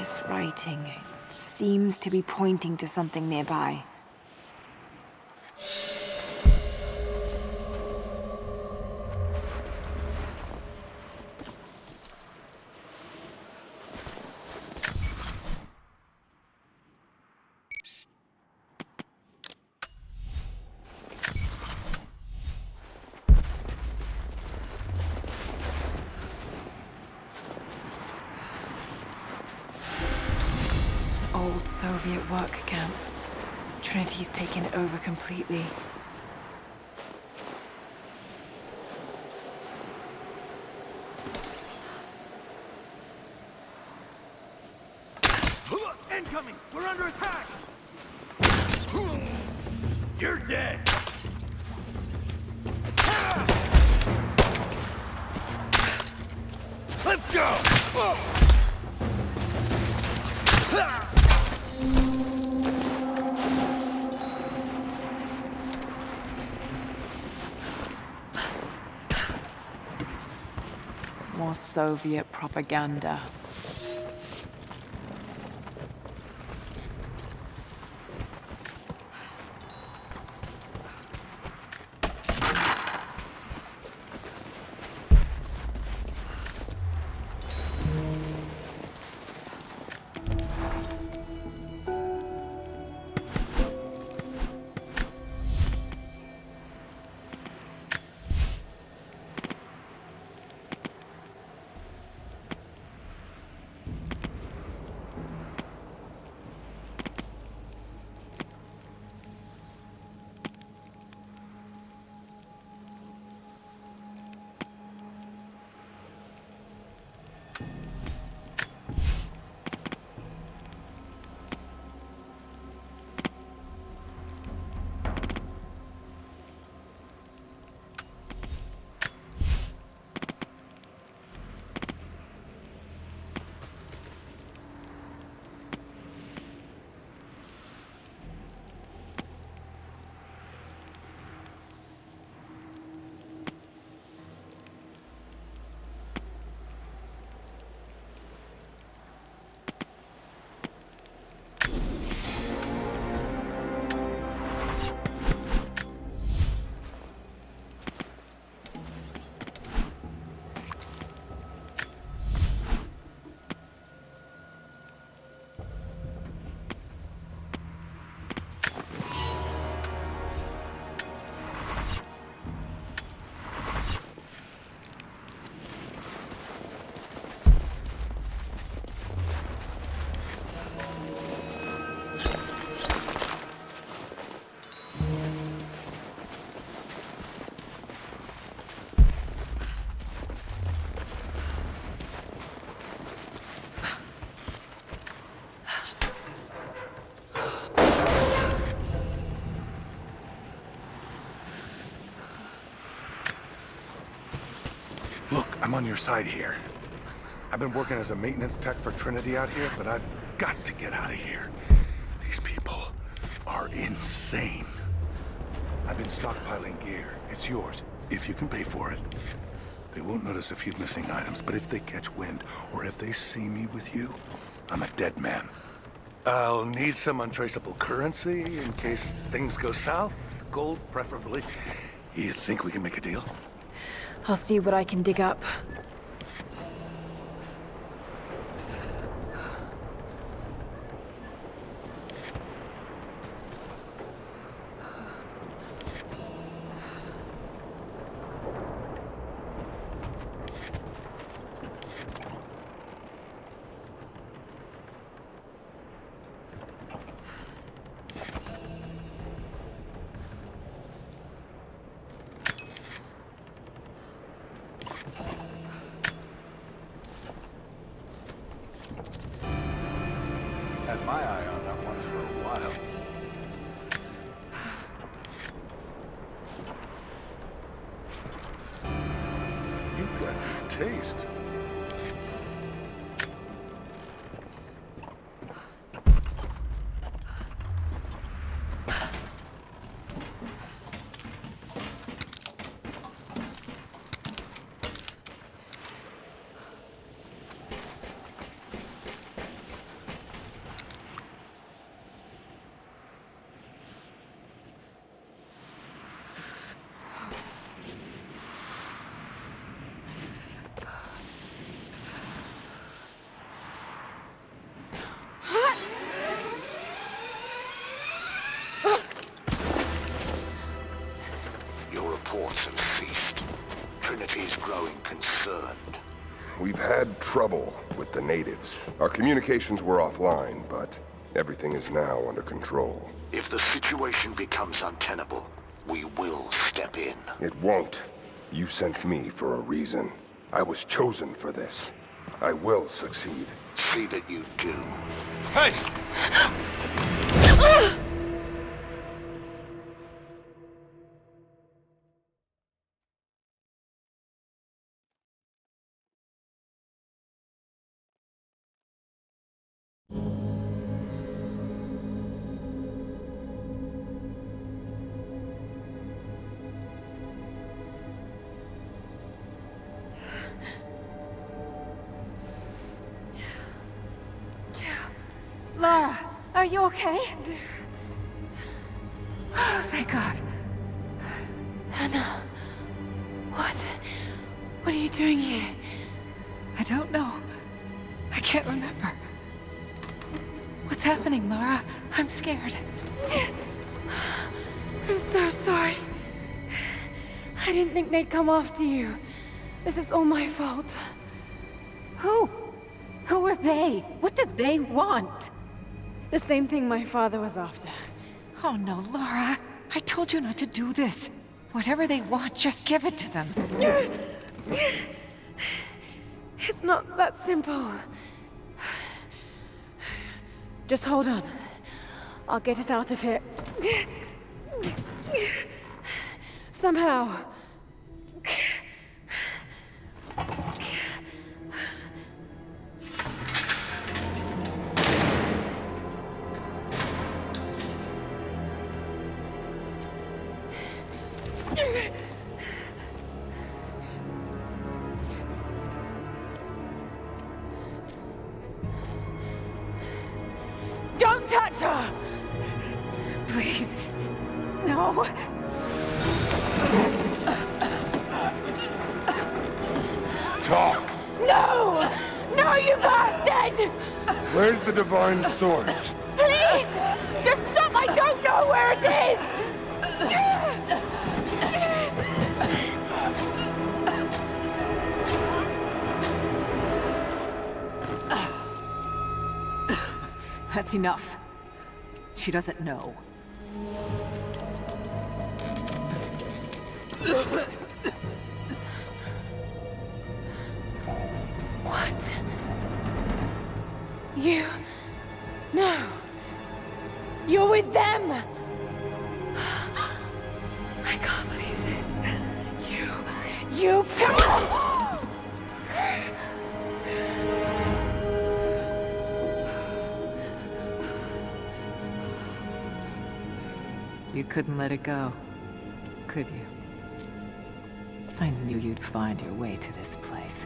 This writing seems to be pointing to something nearby. Old Soviet work camp. Trinity's taken it over completely. Incoming! We're under attack! You're dead! Let's go! More Soviet propaganda. Look, I'm on your side here. I've been working as a maintenance tech for Trinity out here, but I've got to get out of here. These people are insane. I've been stockpiling gear. It's yours, if you can pay for it. They won't notice a few missing items, but if they catch wind, or if they see me with you, I'm a dead man. I'll need some untraceable currency in case things go south. Gold, preferably. You think we can make a deal? I'll see what I can dig up. Had my eye on that one for a while. You've got good taste. we've had trouble with the natives. Our communications were offline, but everything is now under control. If the situation becomes untenable, we will step in. It won't. You sent me for a reason. I was chosen for this. I will succeed. See that you do. Hey! Lara, are you okay? Oh, thank God. Anna, what are you doing here? I don't know. I can't remember. What's happening, Lara? I'm scared. I'm so sorry. I didn't think they'd come after you. This is all my fault. Who? Who are they? What did they want? The same thing my father was after. Oh no, Lara. I told you not to do this. Whatever they want, just give it to them. It's not that simple. Just hold on. I'll get us out of here. Somehow. Don't touch her! Please. No. Talk! No! No, you bastard! Where's the divine source? Please! Just stop! I don't know where it is! That's enough. She doesn't know. What? You... No. You're with them! I can't believe this. You come on! You couldn't let it go, could you? I knew you'd find your way to this place.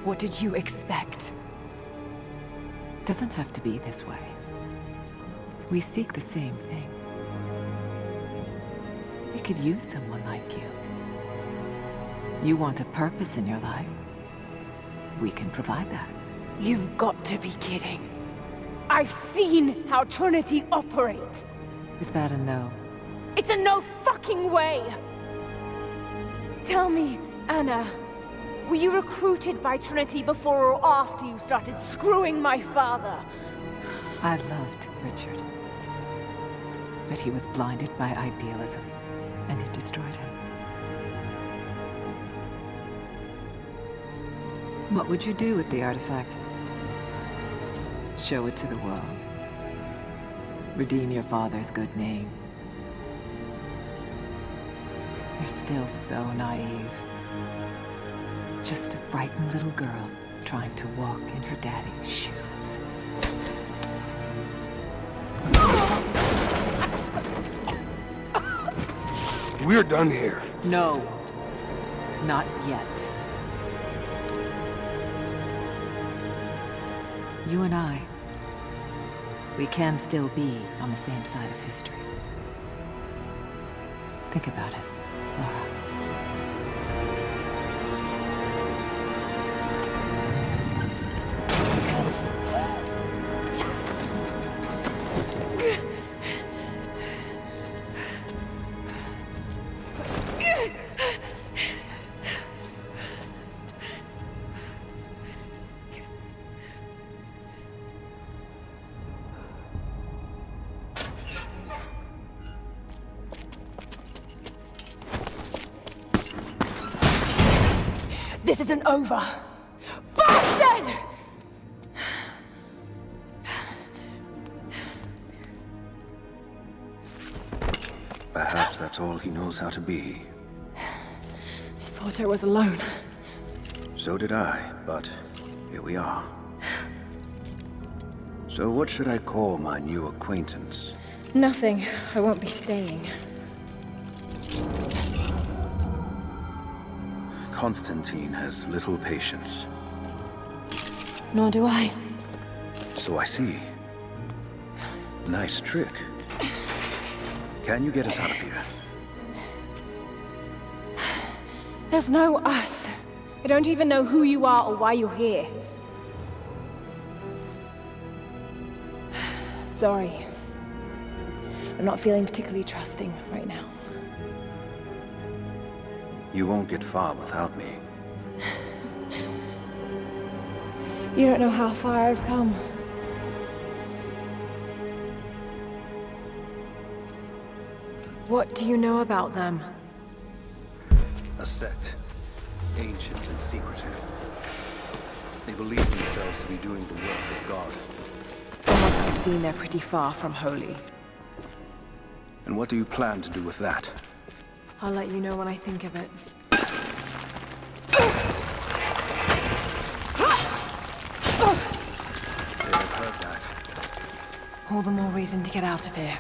What did you expect? It doesn't have to be this way. We seek the same thing. We could use someone like you. You want a purpose in your life? We can provide that. You've got to be kidding. I've seen how Trinity operates. Is that a no? It's a no fucking way! Tell me, Anna, were you recruited by Trinity before or after you started screwing my father? I loved Richard. But he was blinded by idealism, and it destroyed him. What would you do with the artifact? Show it to the world. Redeem your father's good name. You're still so naive. Just a frightened little girl trying to walk in her daddy's shoes. We're done here. No. Not yet. You and I, we can still be on the same side of history. Think about it, Lara. This isn't over. Bastard! Perhaps that's all he knows how to be. I thought I was alone. So did I, but here we are. So what should I call my new acquaintance? Nothing. I won't be staying. Constantine has little patience. Nor do I. So I see. Nice trick. Can you get us out of here? There's no us. I don't even know who you are or why you're here. Sorry. I'm not feeling particularly trusting right now. You won't get far without me. You don't know how far I've come. What do you know about them? A sect. Ancient and secretive. They believe themselves to be doing the work of God. From what I've seen, they're pretty far from holy. And what do you plan to do with that? I'll let you know when I think of it. They've heard that. All the more reason to get out of here.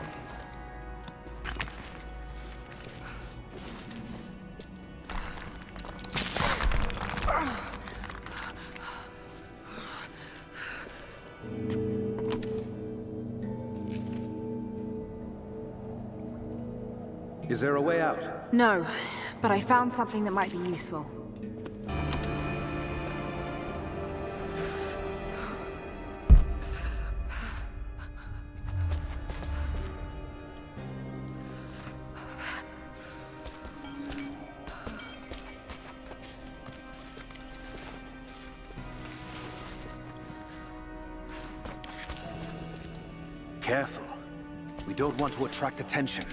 Is there a way out? No, but I found something that might be useful. Careful. We don't want to attract attention.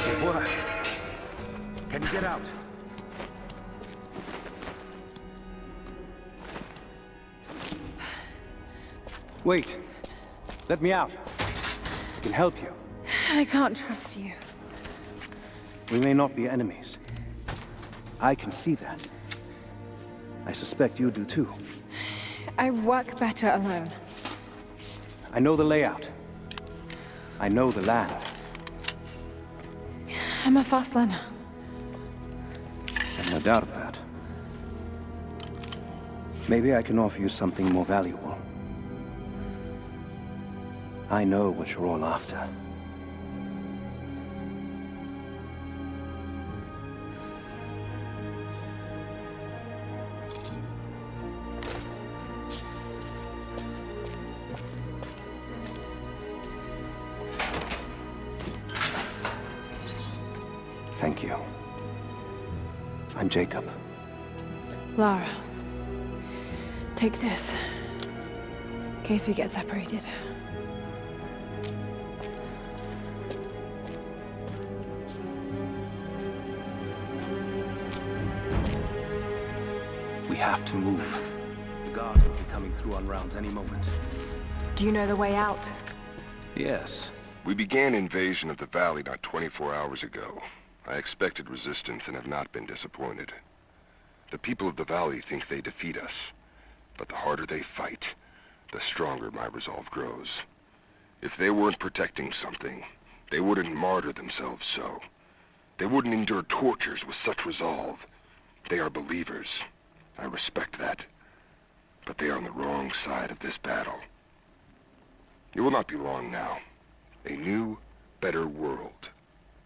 It worked. Can you get out? Wait. Let me out. I can help you. I can't trust you. We may not be enemies. I can see that. I suspect you do too. I work better alone. I know the layout. I know the land. I'm a fast learner. I've no doubt of that. Maybe I can offer you something more valuable. I know what you're all after. Thank you. I'm Jacob. Lara, take this. In case we get separated. We have to move. The guards will be coming through on rounds any moment. Do you know the way out? Yes. We began invasion of the valley not 24 hours ago. I expected resistance and have not been disappointed. The people of the valley think they defeat us, but the harder they fight, the stronger my resolve grows. If they weren't protecting something, they wouldn't martyr themselves so. They wouldn't endure tortures with such resolve. They are believers. I respect that. But they are on the wrong side of this battle. It will not be long now. A new, better world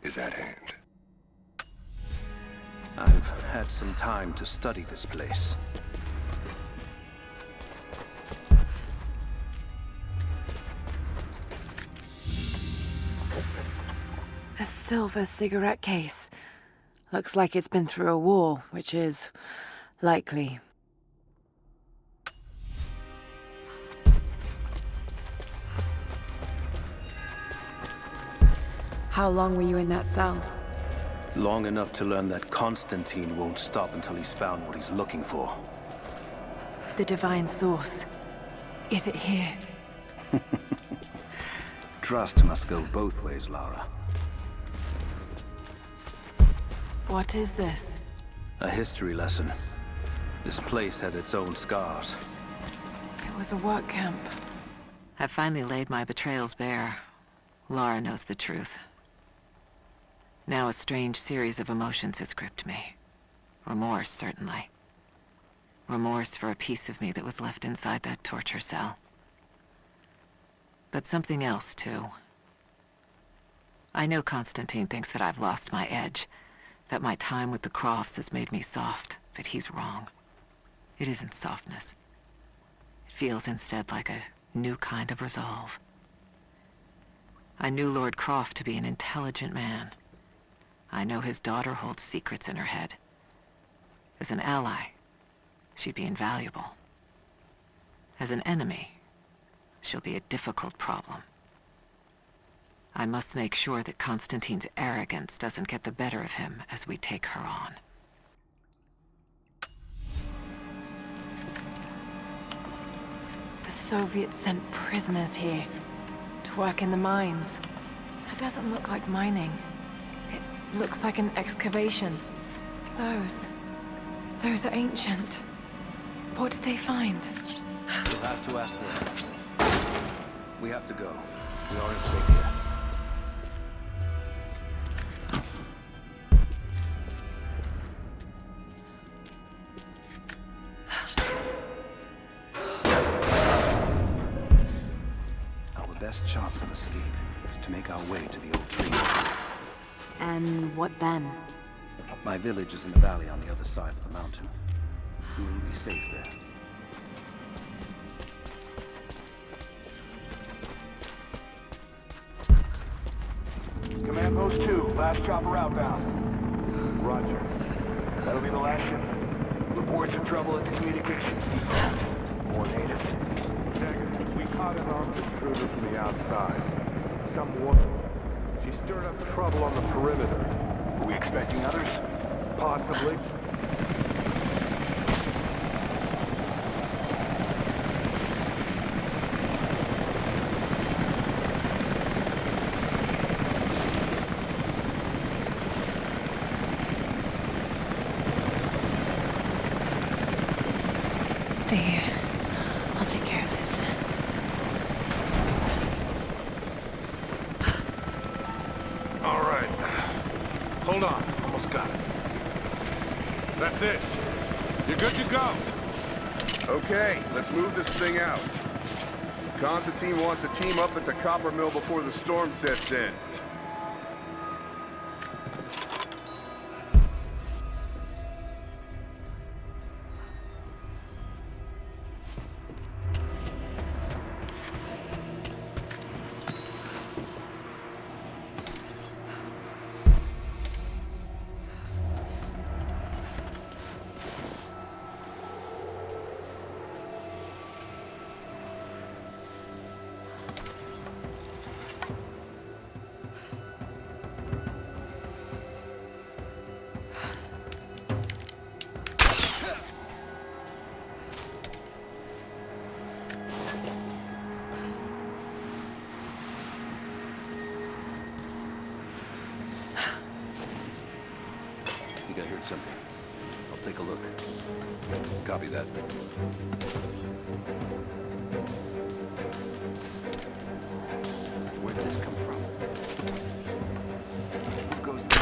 is at hand. I've had some time to study this place. A silver cigarette case. Looks like it's been through a war, which is likely. How long were you in that cell? Long enough to learn that Constantine won't stop until he's found what he's looking for. The Divine Source. Is it here? Trust must go both ways, Lara. What is this? A history lesson. This place has its own scars. It was a work camp. I've finally laid my betrayals bare. Lara knows the truth. Now a strange series of emotions has gripped me. Remorse, certainly. Remorse for a piece of me that was left inside that torture cell. But something else, too. I know Constantine thinks that I've lost my edge, that my time with the Crofts has made me soft, but he's wrong. It isn't softness. It feels instead like a new kind of resolve. I knew Lord Croft to be an intelligent man. I know his daughter holds secrets in her head. As an ally, she'd be invaluable. As an enemy, she'll be a difficult problem. I must make sure that Constantine's arrogance doesn't get the better of him as we take her on. The Soviets sent prisoners here to work in the mines. That doesn't look like mining. It looks like an excavation. Those are ancient. What did they find? You'll have to ask them. We have to go. We aren't safe here. Our best chance of escape is to make our way to the old tree. And what then? My village is in the valley on the other side of the mountain. We will be safe there. Command Post 2, last chopper outbound. Roger. That'll be the last ship. Reports of trouble at the communications depot. More natives. Negative. We caught an armed intruder from the outside. Some woman. She stirred up trouble on the perimeter. Are we expecting others? Possibly. Stay here. I'll take care of this. All right. Hold on. Almost got it. That's it. You're good to go. Okay, let's move this thing out. Constantine wants a team up at the copper mill before the storm sets in. I think I heard something. I'll take a look. Copy that. Where did this come from? Who goes there?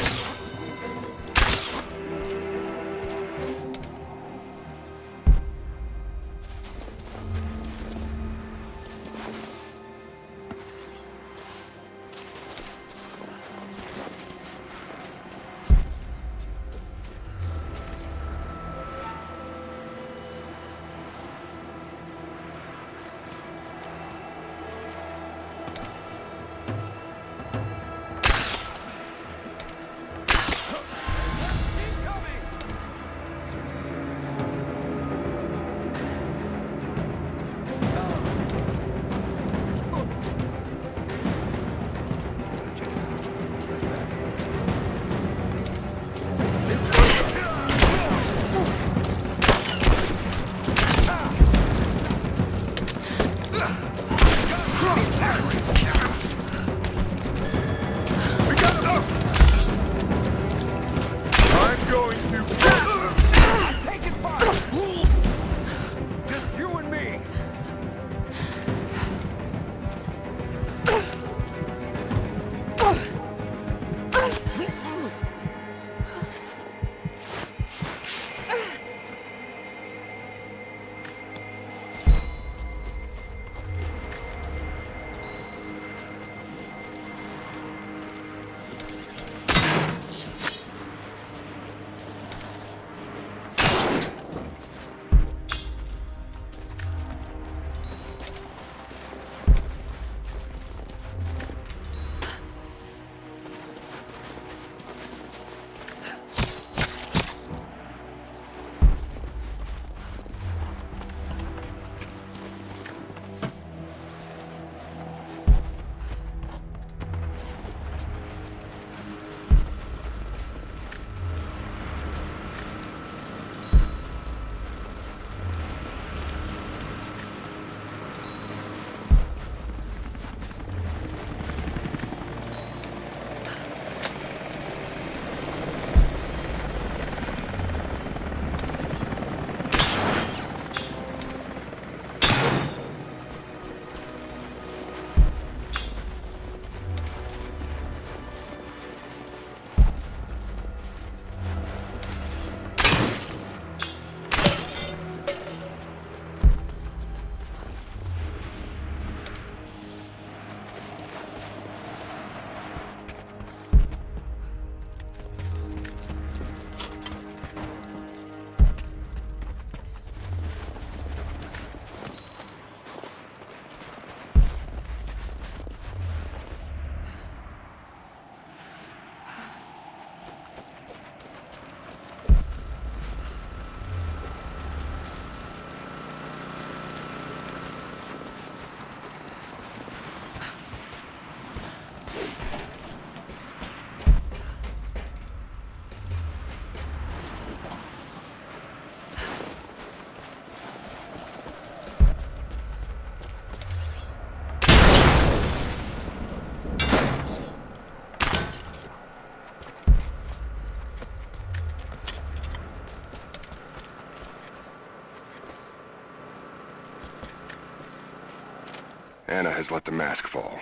Anna has let the mask fall.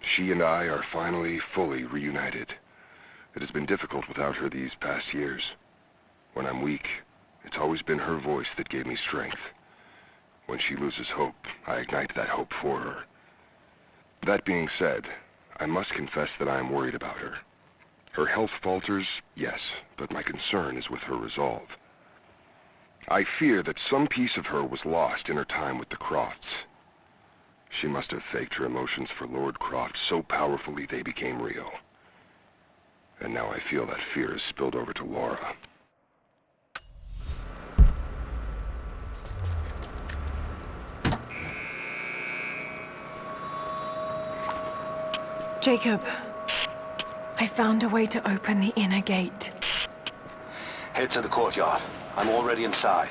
She and I are finally fully reunited. It has been difficult without her these past years. When I'm weak, it's always been her voice that gave me strength. When she loses hope, I ignite that hope for her. That being said, I must confess that I am worried about her. Her health falters, yes, but my concern is with her resolve. I fear that some piece of her was lost in her time with the Crofts. She must have faked her emotions for Lord Croft so powerfully they became real. And now I feel that fear has spilled over to Laura. Jacob, I found a way to open the inner gate. Head to the courtyard. I'm already inside.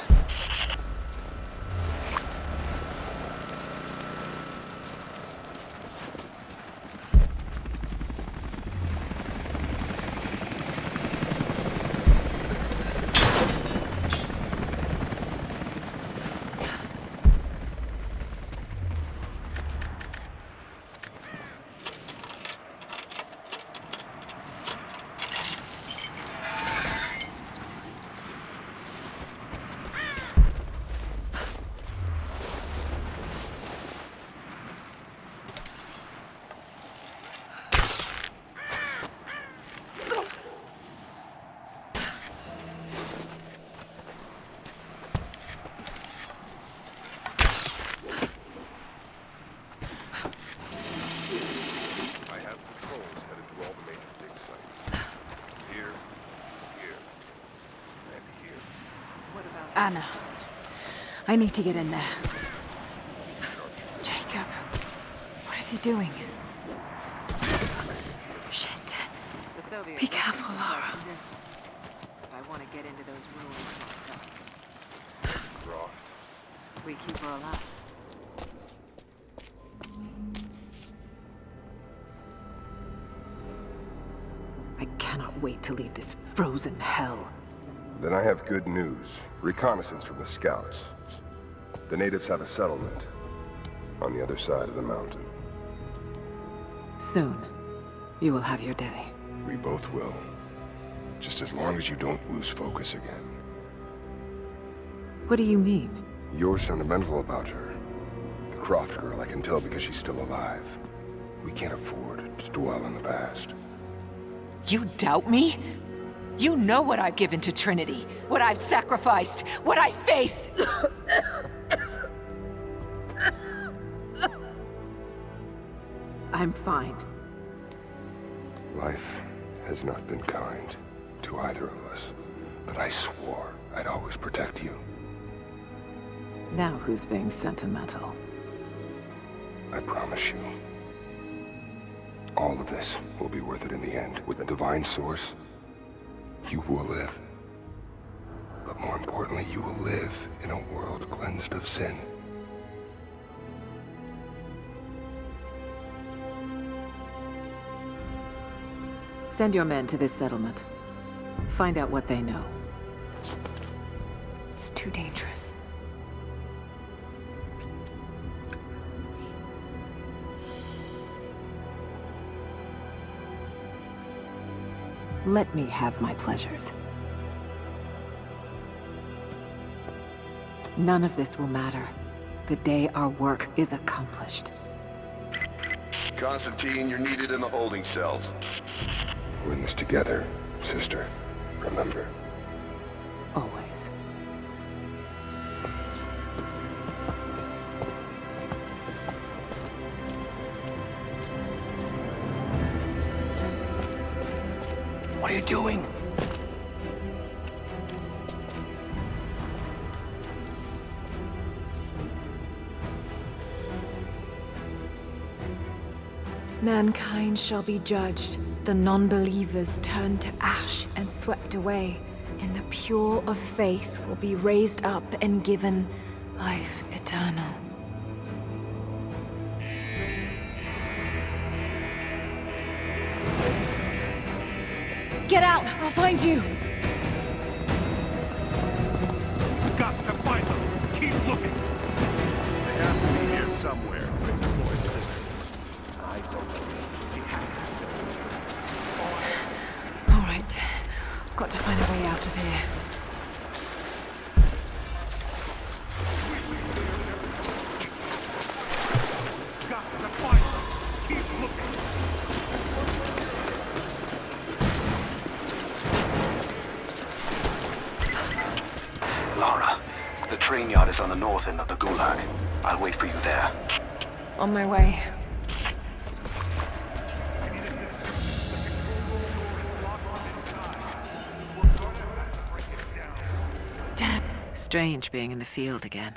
Anna, I need to get in there. Jacob, what is he doing? Shit. The Soviets Be careful, Laura. I want to get into those ruins myself. Croft. We keep her alive. I cannot wait to leave this frozen hell. Then I have good news. Reconnaissance from the scouts. The natives have a settlement on the other side of the mountain. Soon, you will have your day. We both will. Just as long as you don't lose focus again. What do you mean? You're sentimental about her. The Croft girl, I can tell because she's still alive. We can't afford to dwell on the past. You doubt me? You know what I've given to Trinity, what I've sacrificed, what I face. I'm fine. Life has not been kind to either of us, but I swore I'd always protect you. Now who's being sentimental? I promise you. All of this will be worth it in the end. With the divine source, you will live. But more importantly, you will live in a world cleansed of sin. Send your men to this settlement. Find out what they know. It's too dangerous. Let me have my pleasures. None of this will matter the day our work is accomplished. Constantine, you're needed in the holding cells. We're in this together, sister. Remember. Always. What are you doing? Mankind shall be judged, the non-believers turned to ash and swept away, and the pure of faith will be raised up and given life eternal. Get out! I'll find you! Got to find them. Keep looking. They have to be here somewhere. got to find a way out of here. Lara, the train yard is on the north end of the Gulag. I'll wait for you there. On my way. Damn. Strange being in the field again.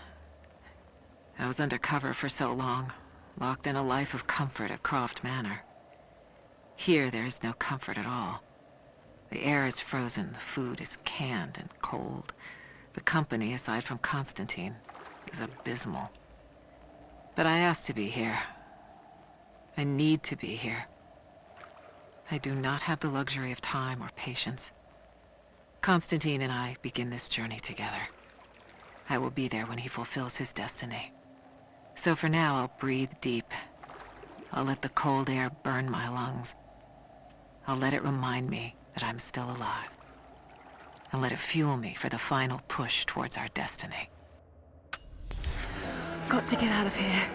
I was under cover for so long, locked in a life of comfort at Croft Manor. Here there is no comfort at all. The air is frozen, the food is canned and cold. The company, aside from Constantine, is abysmal. But I asked to be here. I need to be here. I do not have the luxury of time or patience. Constantine and I begin this journey together. I will be there when he fulfills his destiny. So for now, I'll breathe deep. I'll let the cold air burn my lungs. I'll let it remind me that I'm still alive. And let it fuel me for the final push towards our destiny. Got to get out of here.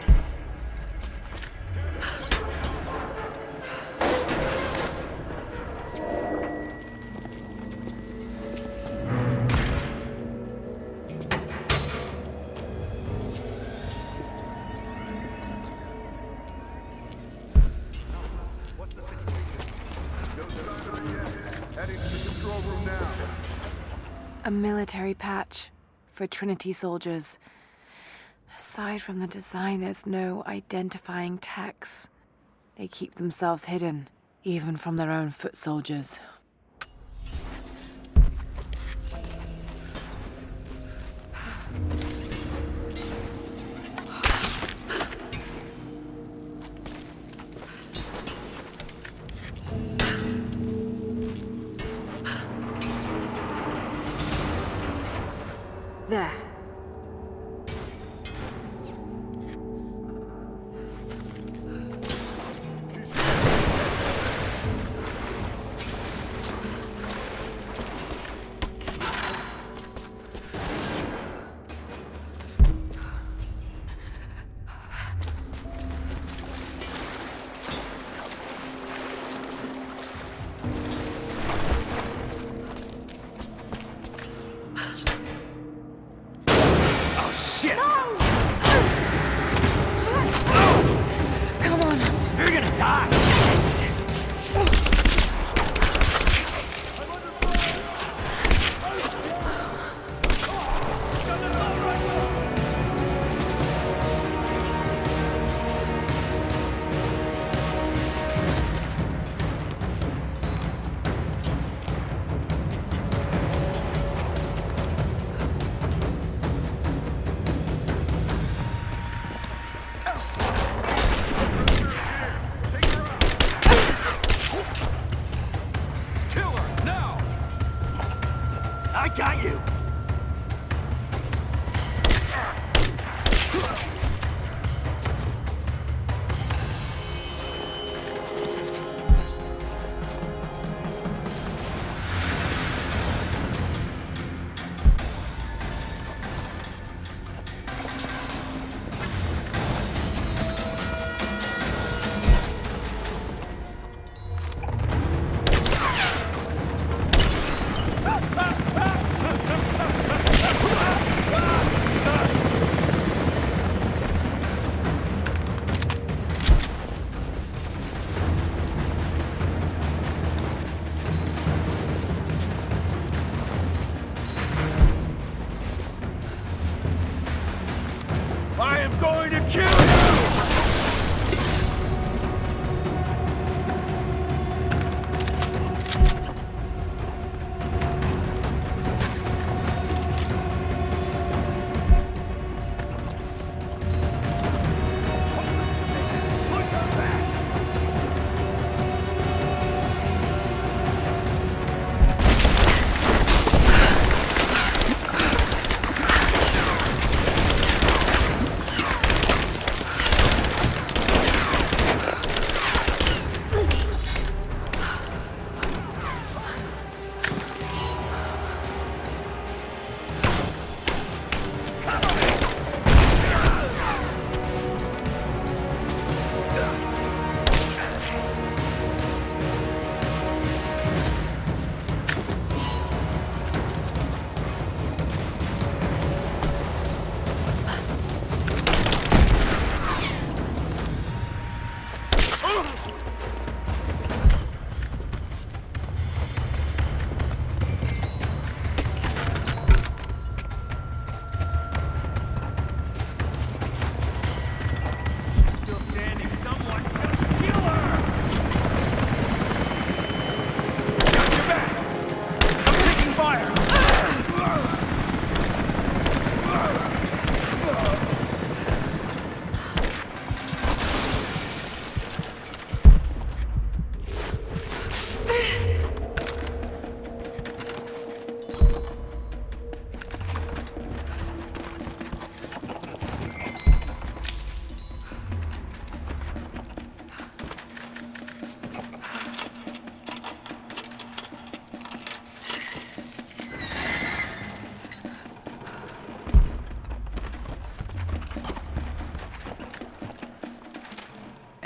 Heading to the control room now. A military patch for Trinity soldiers. Aside from the design, there's no identifying text. They keep themselves hidden, even from their own foot soldiers. There.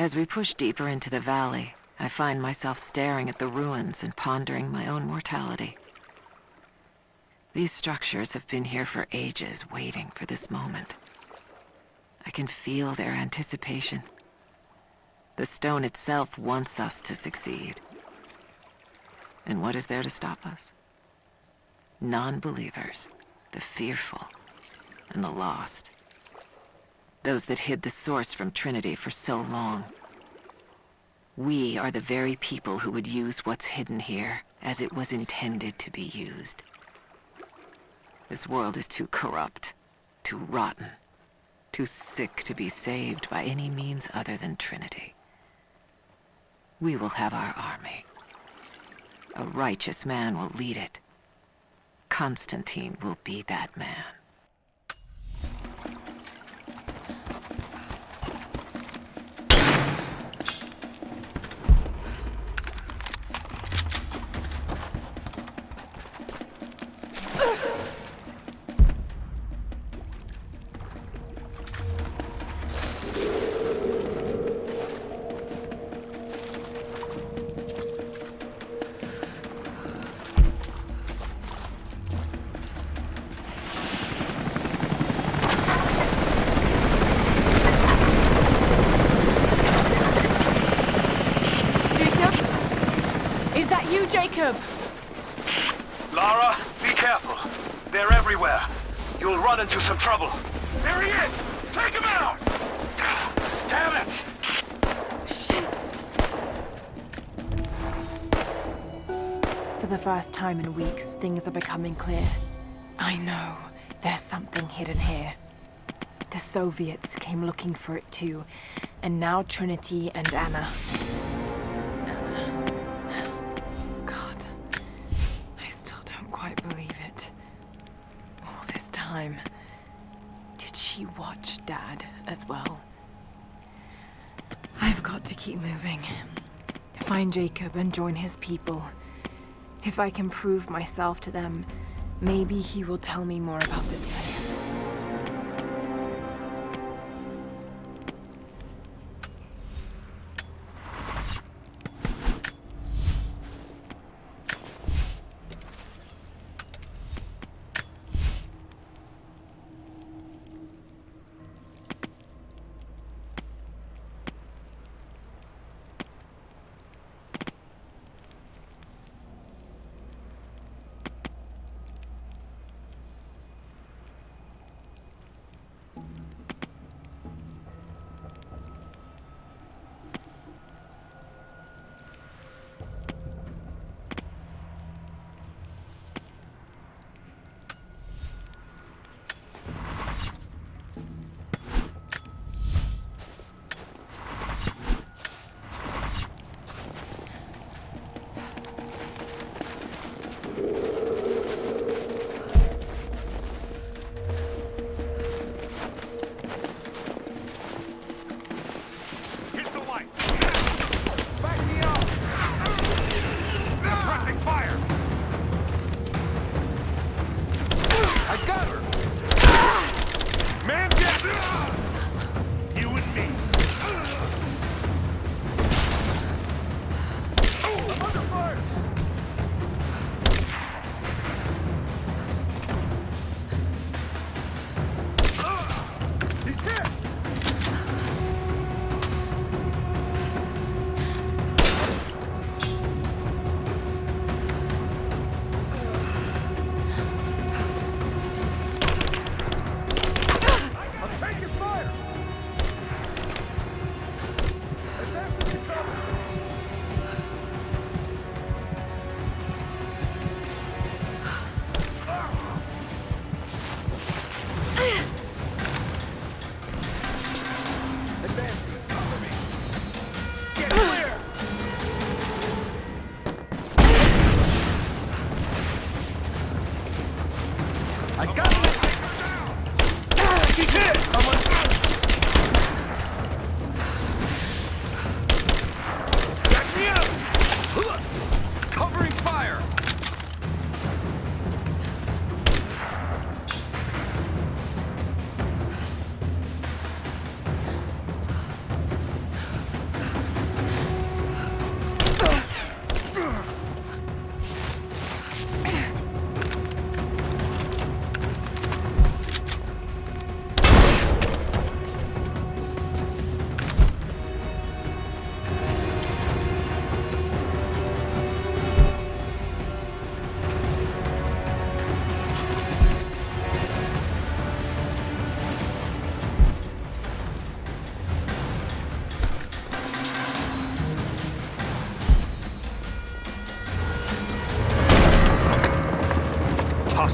As we push deeper into the valley, I find myself staring at the ruins and pondering my own mortality. These structures have been here for ages, waiting for this moment. I can feel their anticipation. The stone itself wants us to succeed. And what is there to stop us? Non-believers, the fearful, and the lost. Those that hid the source from Trinity for so long. We are the very people who would use what's hidden here as it was intended to be used. This world is too corrupt, too rotten, too sick to be saved by any means other than Trinity. We will have our army. A righteous man will lead it. Constantine will be that man. Jacob! Lara, be careful. They're everywhere. You'll run into some trouble. There he is! Take him out! Damn it! Shit! For the first time in weeks, things are becoming clear. I know. There's something hidden here. The Soviets came looking for it too, and now Trinity and Anna. God, I still don't quite believe it. All this time, did she watch Dad as well? I've got to keep moving. Find Jacob and join his people. If I can prove myself to them, maybe he will tell me more about this place.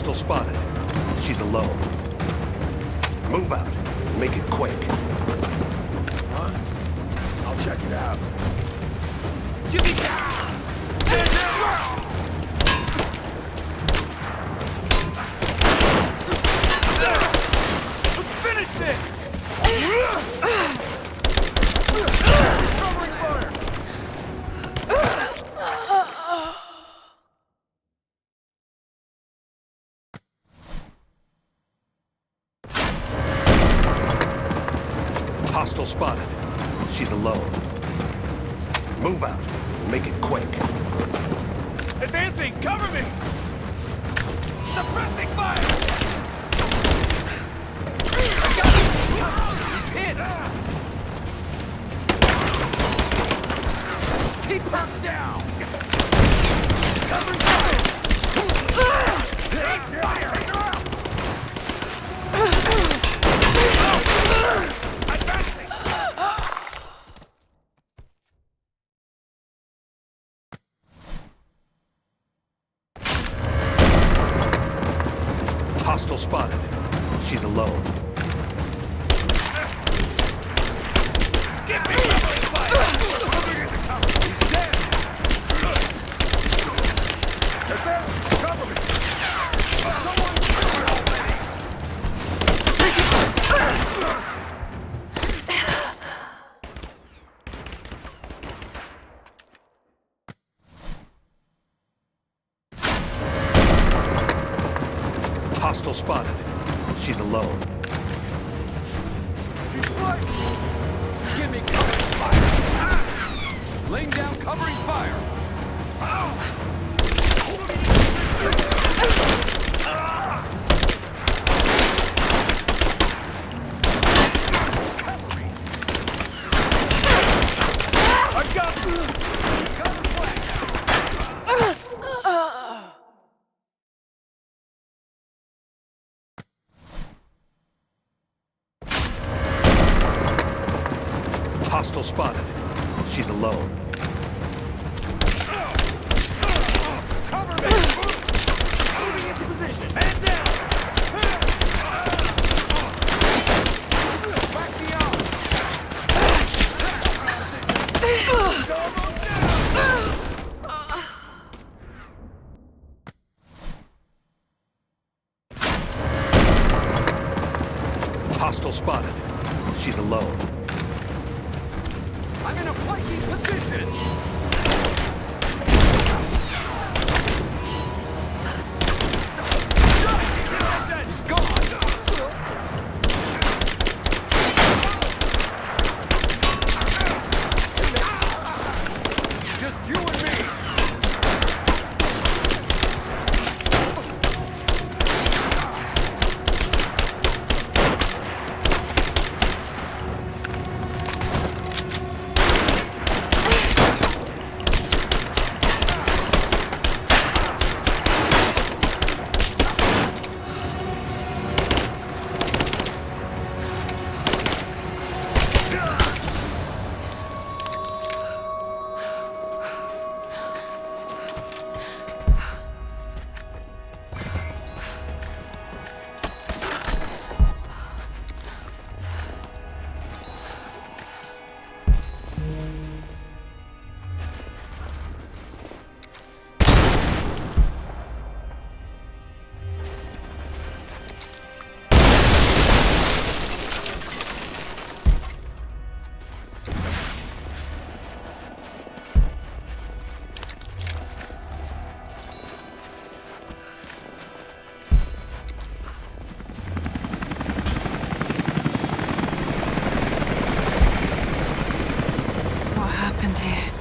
Hostile spotted. She's alone. Move out. Make it quick. Huh? I'll check it out. Let's finish this! Covering fire! Hostile spotted. She's alone. Move out. Make it quick. Advancing! Cover me! Suppressing fire! I got him! He's hit! Keep her down! Covering fire! Take fire! Advancing! Hostile spotted. She's alone. Get me covering fire! He's dead! Advance! Cover me! Hostile spotted. She's alone. She's right! Give me covering fire! Laying down covering fire! I got cover flag! Hostile spotted. She's alone. Cover me! Moving into position! Man down! Back me up! Hostile spotted. She's alone. I'm in a flanking position! He's gone! Just you and me! What happened here?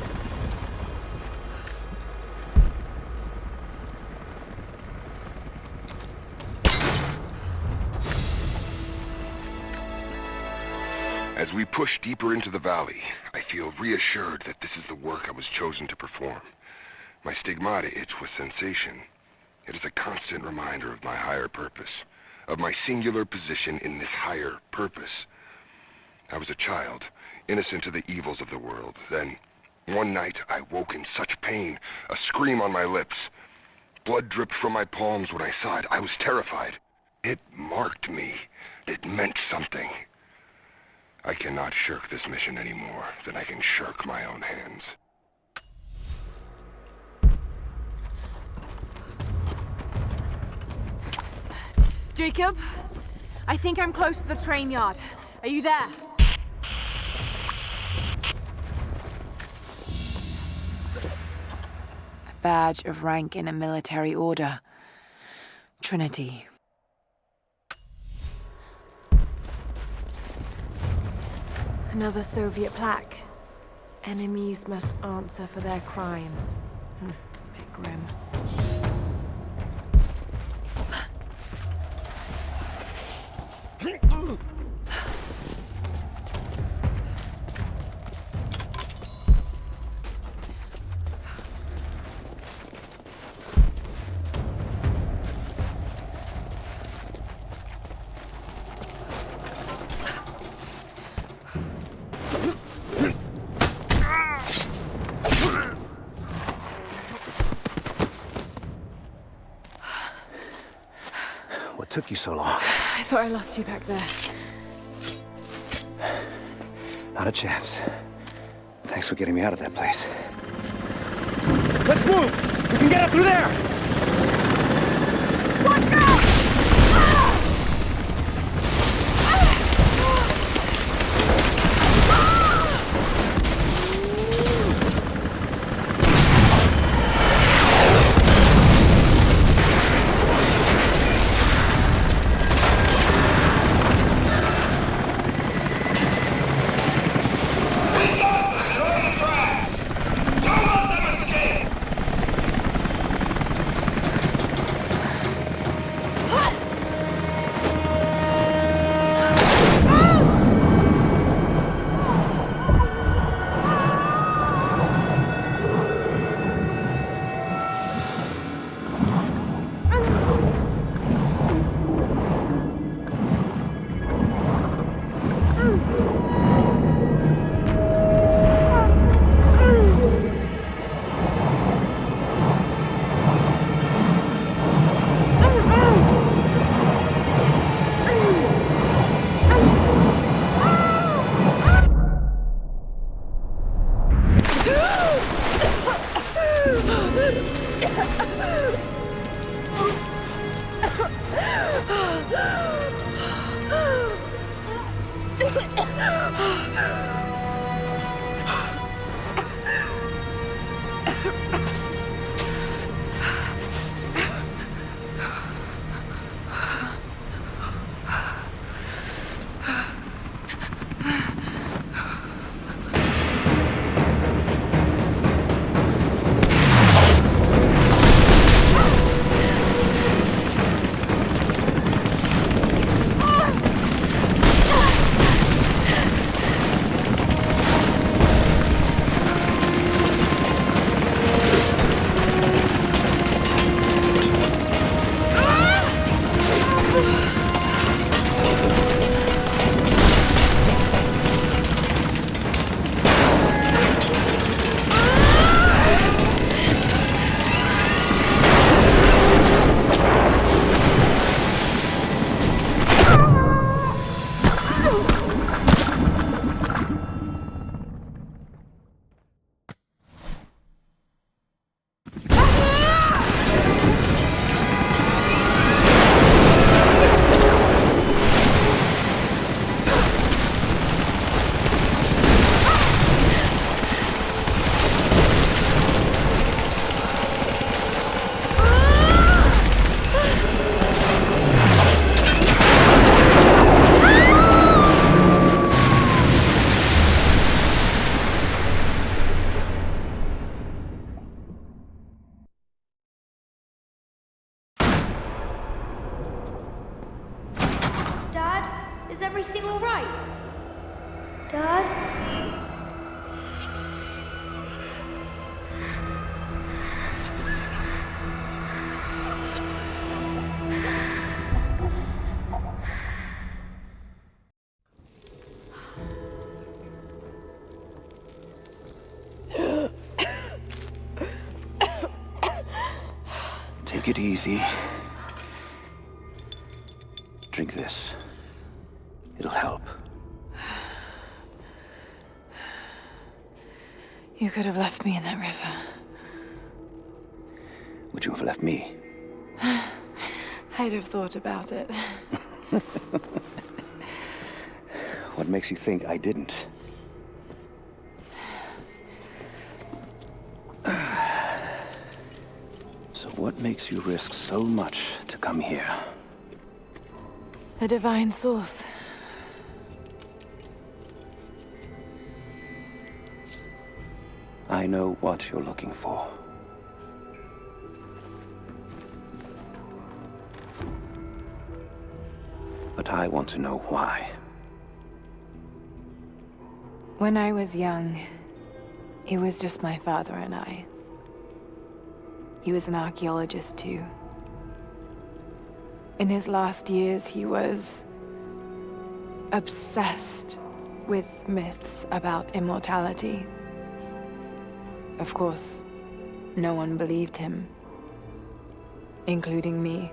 As we push deeper into the valley, I feel reassured that this is the work I was chosen to perform. My stigmata itch with sensation. It is a constant reminder of my higher purpose, of my singular position in this higher purpose. I was a child, innocent to the evils of the world. Then, one night, I woke in such pain, a scream on my lips. Blood dripped from my palms when I saw it. I was terrified. It marked me. It meant something. I cannot shirk this mission any more than I can shirk my own hands. Jacob, I think I'm close to the train yard. Are you there? A badge of rank in a military order. Trinity. Another Soviet plaque. Enemies must answer for their crimes. Bit grim. What took you so long? I thought I lost you back there. Not a chance. Thanks for getting me out of that place. Let's move! We can get up through there! Watch out! Is everything all right? Dad? Take Take it easy. Drink this. It'll help. You could have left me in that river. Would you have left me? I'd have thought about it. What makes you think I didn't? So what makes you risk so much to come here? The divine source. I know what you're looking for. But I want to know why. When I was young, it was just my father and I. He was an archaeologist too. In his last years, he was obsessed with myths about immortality. Of course, no one believed him, including me.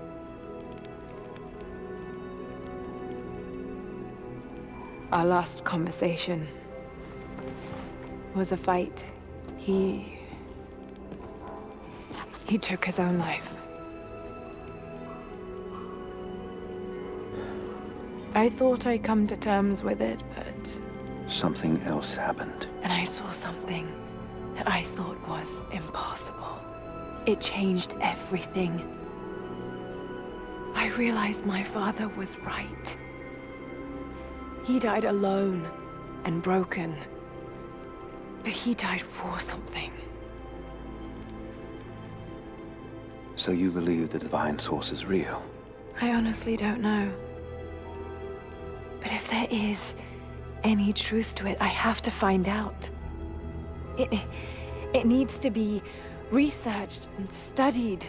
Our last conversation was a fight. He took his own life. I thought I'd come to terms with it, but... Something else happened. And I saw something that I thought was impossible. It changed everything. I realized my father was right. He died alone and broken. But he died for something. So you believe the divine source is real? I honestly don't know. But if there is any truth to it, I have to find out. It needs to be researched and studied.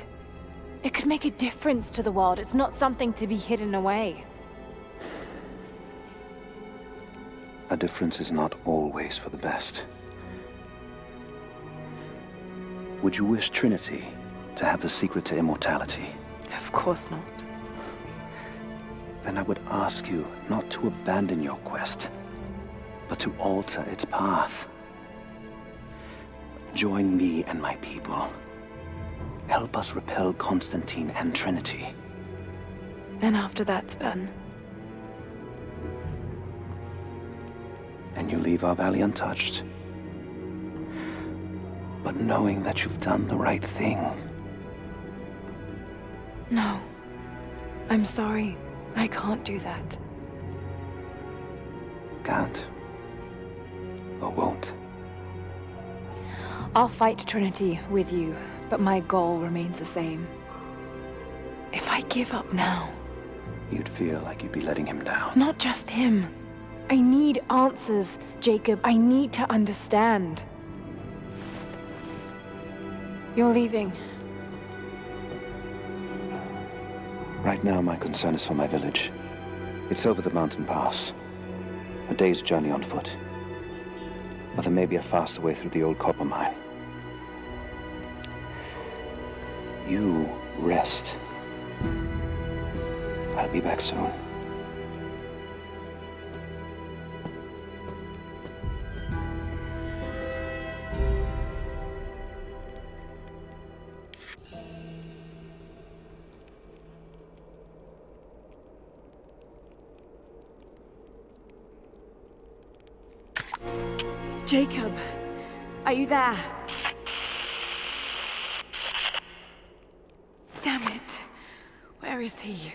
It could make a difference to the world. It's not something to be hidden away. A difference is not always for the best. Would you wish Trinity to have the secret to immortality? Of course not. Then I would ask you not to abandon your quest, but to alter its path. Join me and my people. Help us repel Constantine and Trinity. Then after that's done, and you leave our valley untouched. But knowing that you've done the right thing. no. I'm sorry. I can't do that. Can't. Or won't. I'll fight Trinity with you, but my goal remains the same. If I give up now... You'd feel like you'd be letting him down. Not just him. I need answers, Jacob. I need to understand. You're leaving. Right now, my concern is for my village. It's over the mountain pass. A day's journey on foot. But there may be a faster way through the old copper mine. You rest. I'll be back soon. Jacob, are you there? Damn it. Where is he?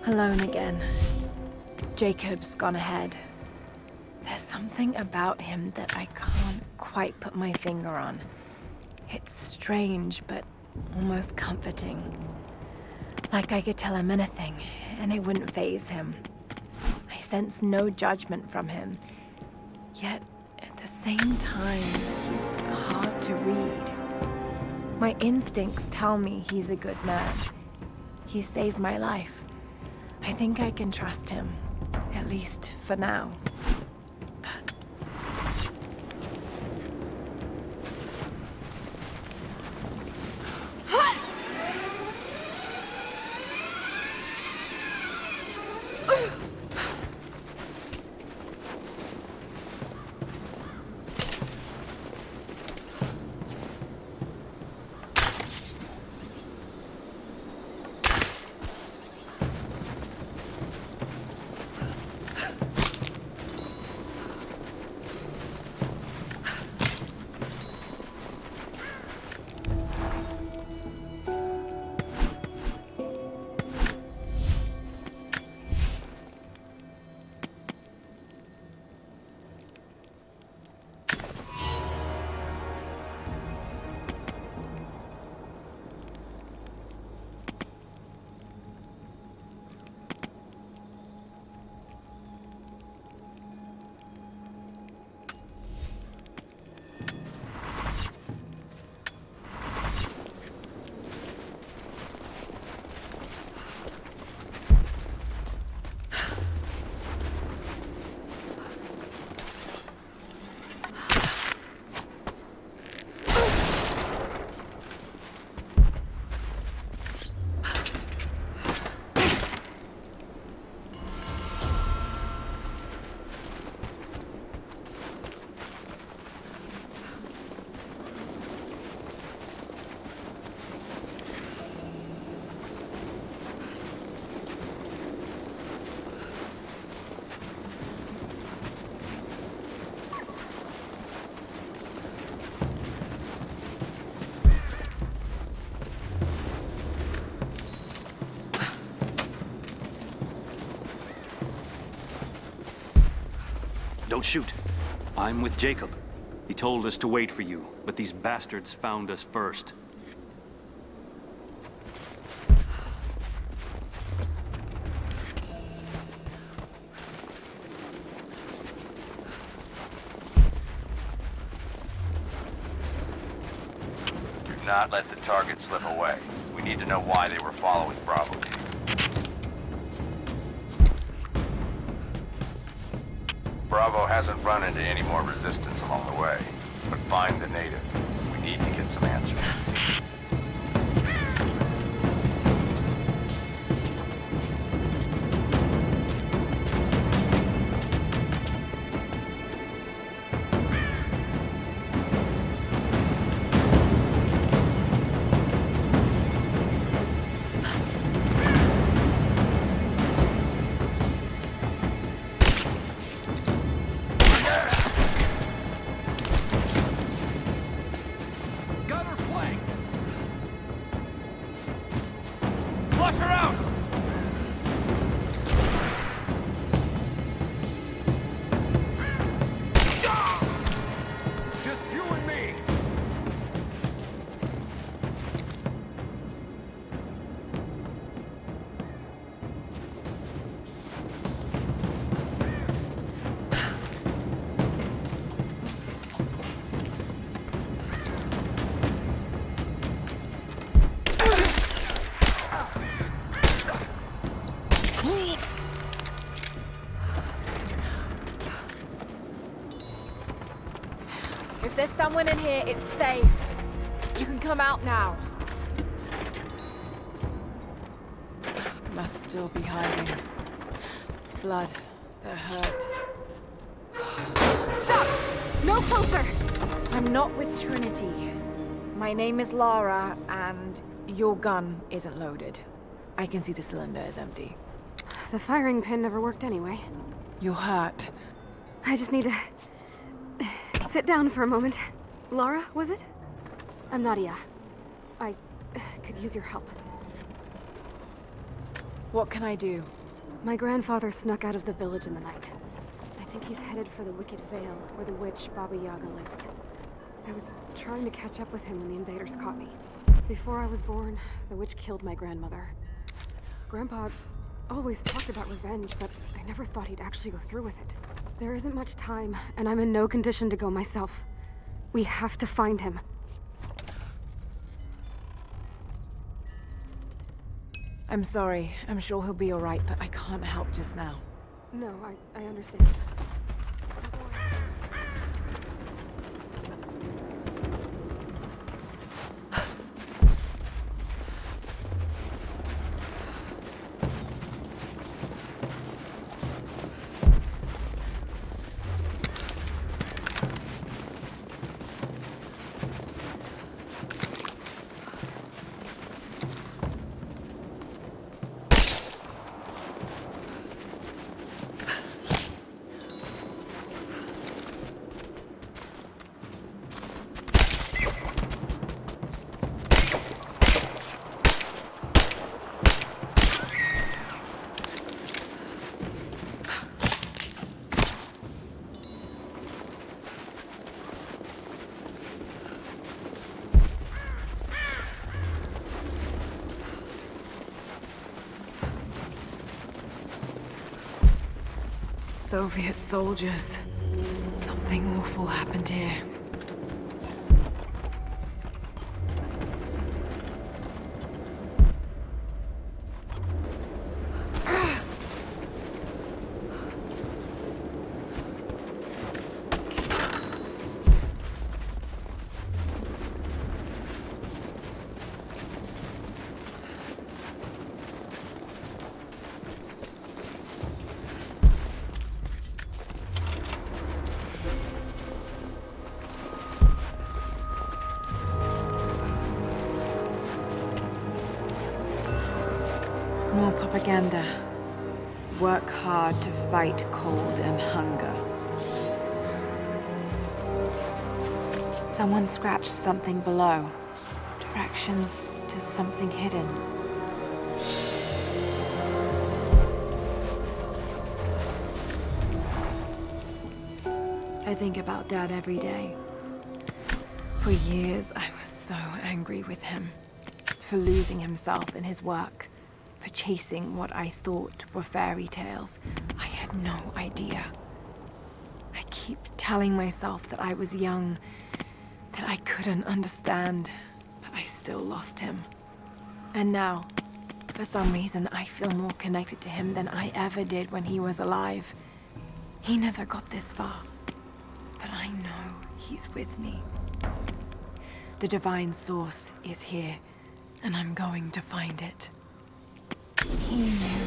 Alone again. Jacob's gone ahead. There's something something about him that I can't quite put my finger on. It's strange, but almost comforting. Like I could tell him anything, and it wouldn't faze him. I sense no judgment from him. Yet, at the same time, he's hard to read. My instincts tell me he's a good man. He saved my life. I think I can trust him, at least for now. But... Don't shoot. I'm with Jacob. He told us to wait for you, but these bastards found us first. Do not let the target slip away. We need to know why they were following Bravo team. Bravo hasn't run into any more resistance along the way, but find the native. We need to get some answers. If there's someone in here, it's safe. You can come out now. Must still be hiding. Blood. They're hurt. Stop! No closer! I'm not with Trinity. My name is Lara, and your gun isn't loaded. I can see the cylinder is empty. The firing pin never worked anyway. You're hurt. I just need to... sit down for a moment. Lara, was it? I'm Nadia. I could use your help. What can I do? My grandfather snuck out of the village in the night. I think he's headed for the Wicked Vale, where the witch Baba Yaga lives. I was trying to catch up with him when the invaders caught me. Before I was born, the witch killed my grandmother. Grandpa always talked about revenge, but I never thought he'd actually go through with it. There isn't much time, and I'm in no condition to go myself. We have to find him. I'm sorry. I'm sure he'll be all right, but I can't help just now. No, I understand. Soviet soldiers. Something awful happened here. More propaganda. Work hard to fight cold and hunger. Someone scratched something below. Directions to something hidden. I think about Dad every day. For years, I was so angry with him. For losing himself in his work. For chasing what I thought were fairy tales. I had no idea. I keep telling myself that I was young, that I couldn't understand, but I still lost him. And now, for some reason, I feel more connected to him than I ever did when he was alive. He never got this far, but I know he's with me. The divine source is here, and I'm going to find it. He knew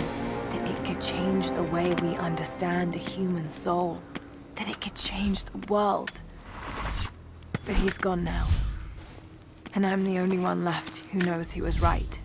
that it could change the way we understand a human soul, that it could change the world. But he's gone now, and I'm the only one left who knows he was right.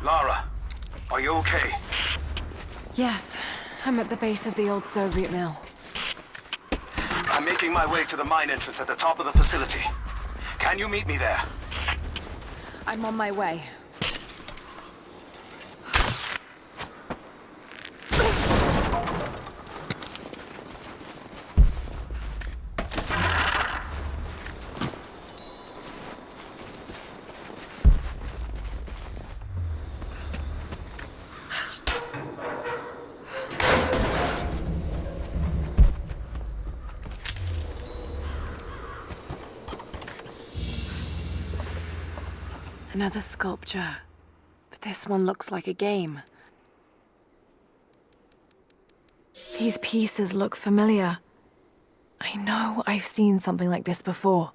Lara, are you okay? Yes, I'm at the base of the old Soviet mill. I'm making my way to the mine entrance at the top of the facility. Can you meet me there? I'm on my way. Another sculpture, but this one looks like a game. These pieces look familiar. I know I've seen something like this before.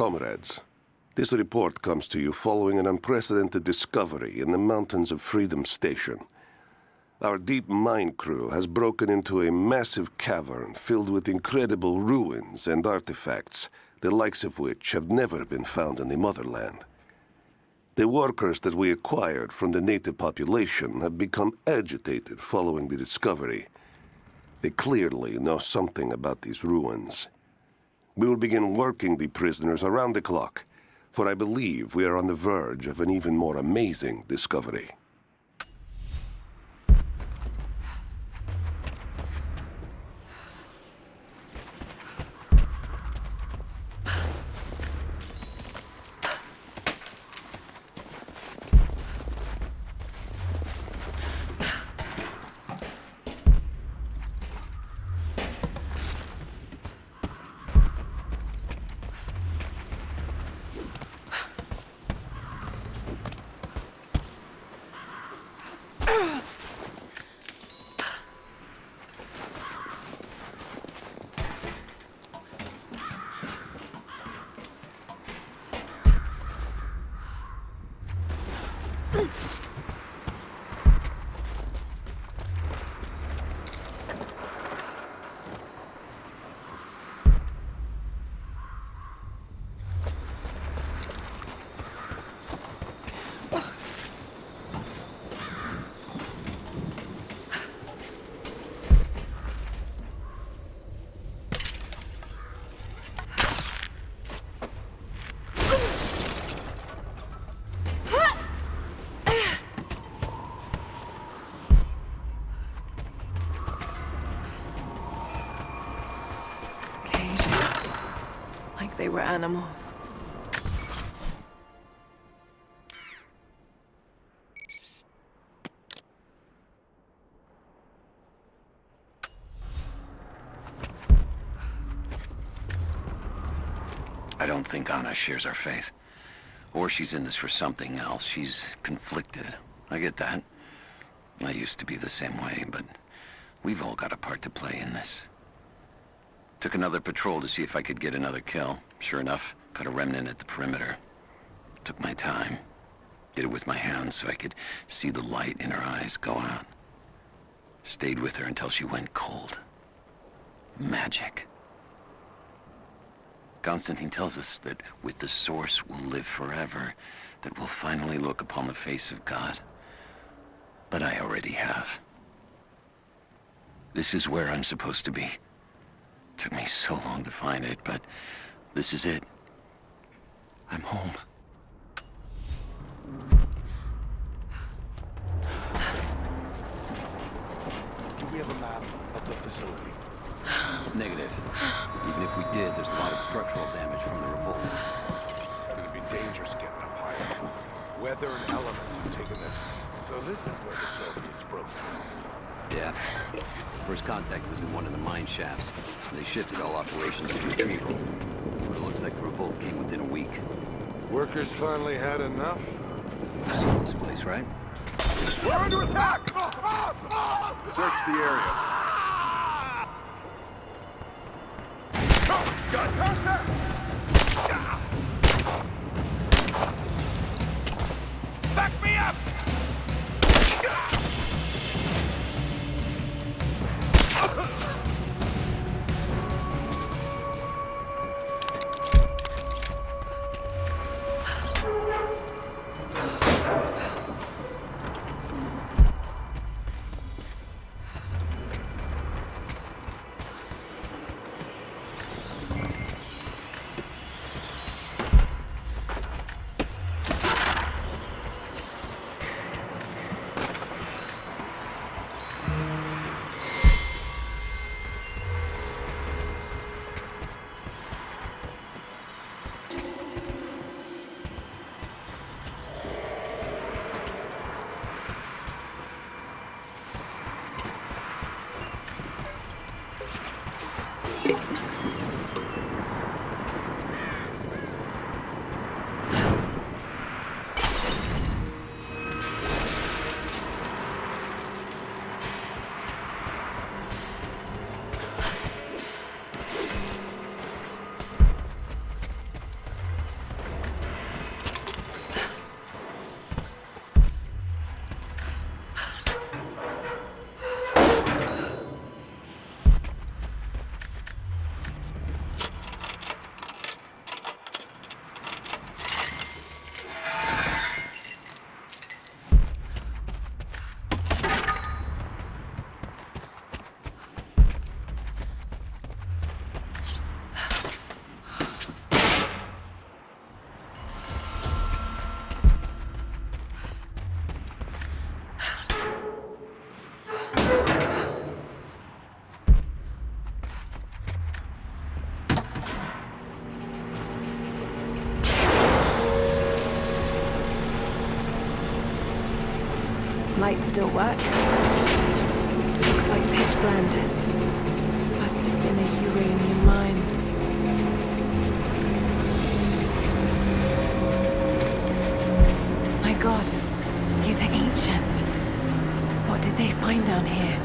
Comrades, this report comes to you following an unprecedented discovery in the mountains of Freedom Station. Our deep mine crew has broken into a massive cavern filled with incredible ruins and artifacts, the likes of which have never been found in the motherland. The workers that we acquired from the native population have become agitated following the discovery. They clearly know something about these ruins. We will begin working the prisoners around the clock, for I believe we are on the verge of an even more amazing discovery. They were animals. I don't think Anna shares our faith. Or she's in this for something else. She's conflicted. I get that. I used to be the same way, but we've all got a part to play in this. Took another patrol to see if I could get another kill. Sure enough, caught a remnant at the perimeter. Took my time. Did it with my hands so I could see the light in her eyes go out. Stayed with her until she went cold. Magic. Constantine tells us that with the Source we'll live forever, that we'll finally look upon the face of God. But I already have. This is where I'm supposed to be. Took me so long to find it, but this is it. I'm home. Do we have a map of the facility? Negative. Even if we did, there's a lot of structural damage from the revolt. It's gonna be dangerous getting up higher. Weather and elements have taken their toll. So this is where the Soviets broke through. Yeah. First contact was in one of the mine shafts. They shifted all operations to retrieval. But it looks like the revolt came within a week. Workers finally had enough? You've seen this place, right? We're under attack! Search the area. Got contact! Back me up! light still work? Looks like pitch blende. Must have been a uranium mine. My god, he's ancient. What did they find down here?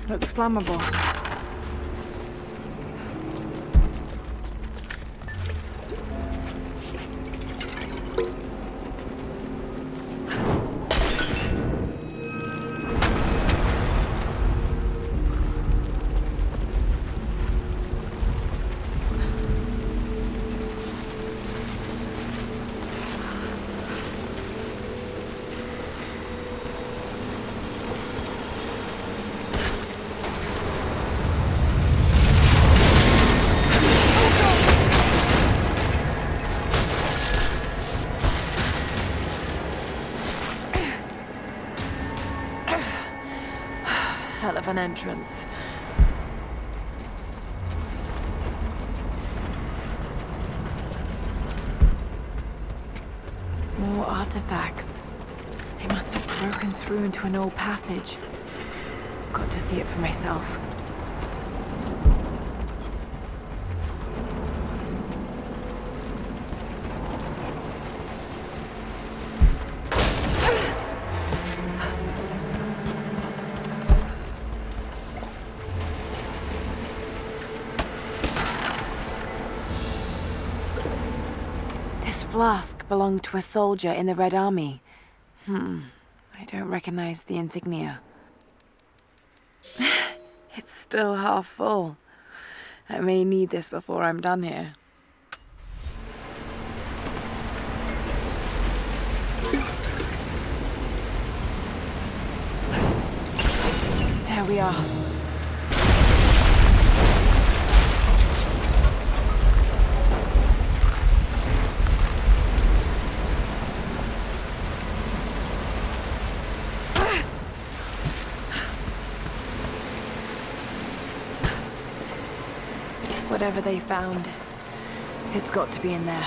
Looks flammable. Hell of an entrance. More artifacts. They must have broken through into an old passage. Got to see it for myself. This flask belonged to a soldier in the Red Army. I don't recognize the insignia. It's still half full. I may need this before I'm done here. There we are. Whatever they found, it's got to be in there.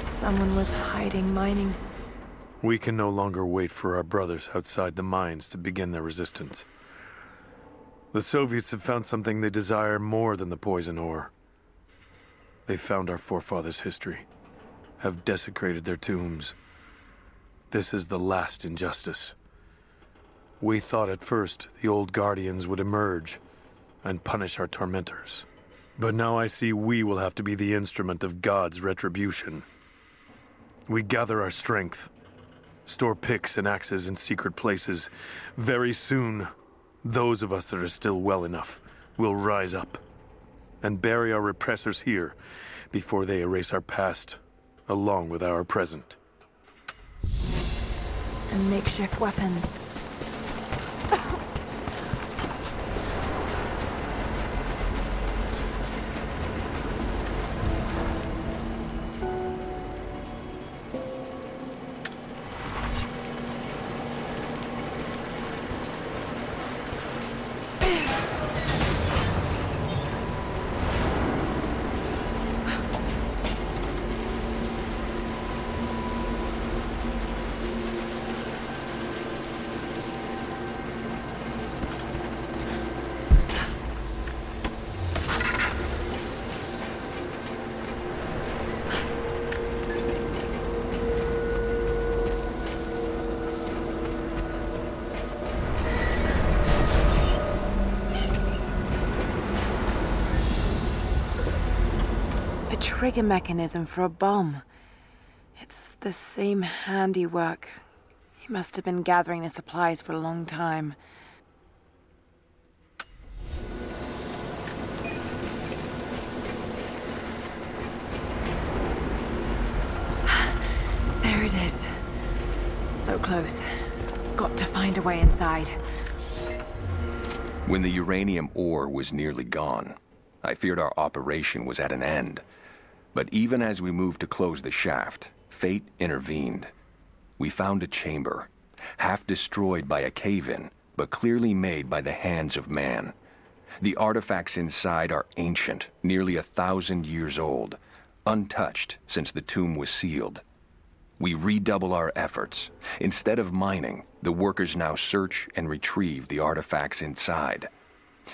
Someone was hiding mining. We can no longer wait for our brothers outside the mines to begin their resistance. The Soviets have found something they desire more than the poison ore. They've found our forefathers' history, have desecrated their tombs. This is the last injustice. We thought at first the old guardians would emerge and punish our tormentors. But now I see we will have to be the instrument of God's retribution. We gather our strength, store picks and axes in secret places. Very soon, those of us that are still well enough will rise up and bury our repressors here before they erase our past along with our present. And makeshift weapons. trigger mechanism for a bomb. It's the same handiwork. He must have been gathering the supplies for a long time. There it is. So close. Got to find a way inside. When the uranium ore was nearly gone, I feared our operation was at an end. But even as we moved to close the shaft, fate intervened. We found a chamber, half destroyed by a cave-in, but clearly made by the hands of man. The artifacts inside are ancient, nearly 1,000 years old, untouched since the tomb was sealed. We redouble our efforts. Instead of mining, the workers now search and retrieve the artifacts inside.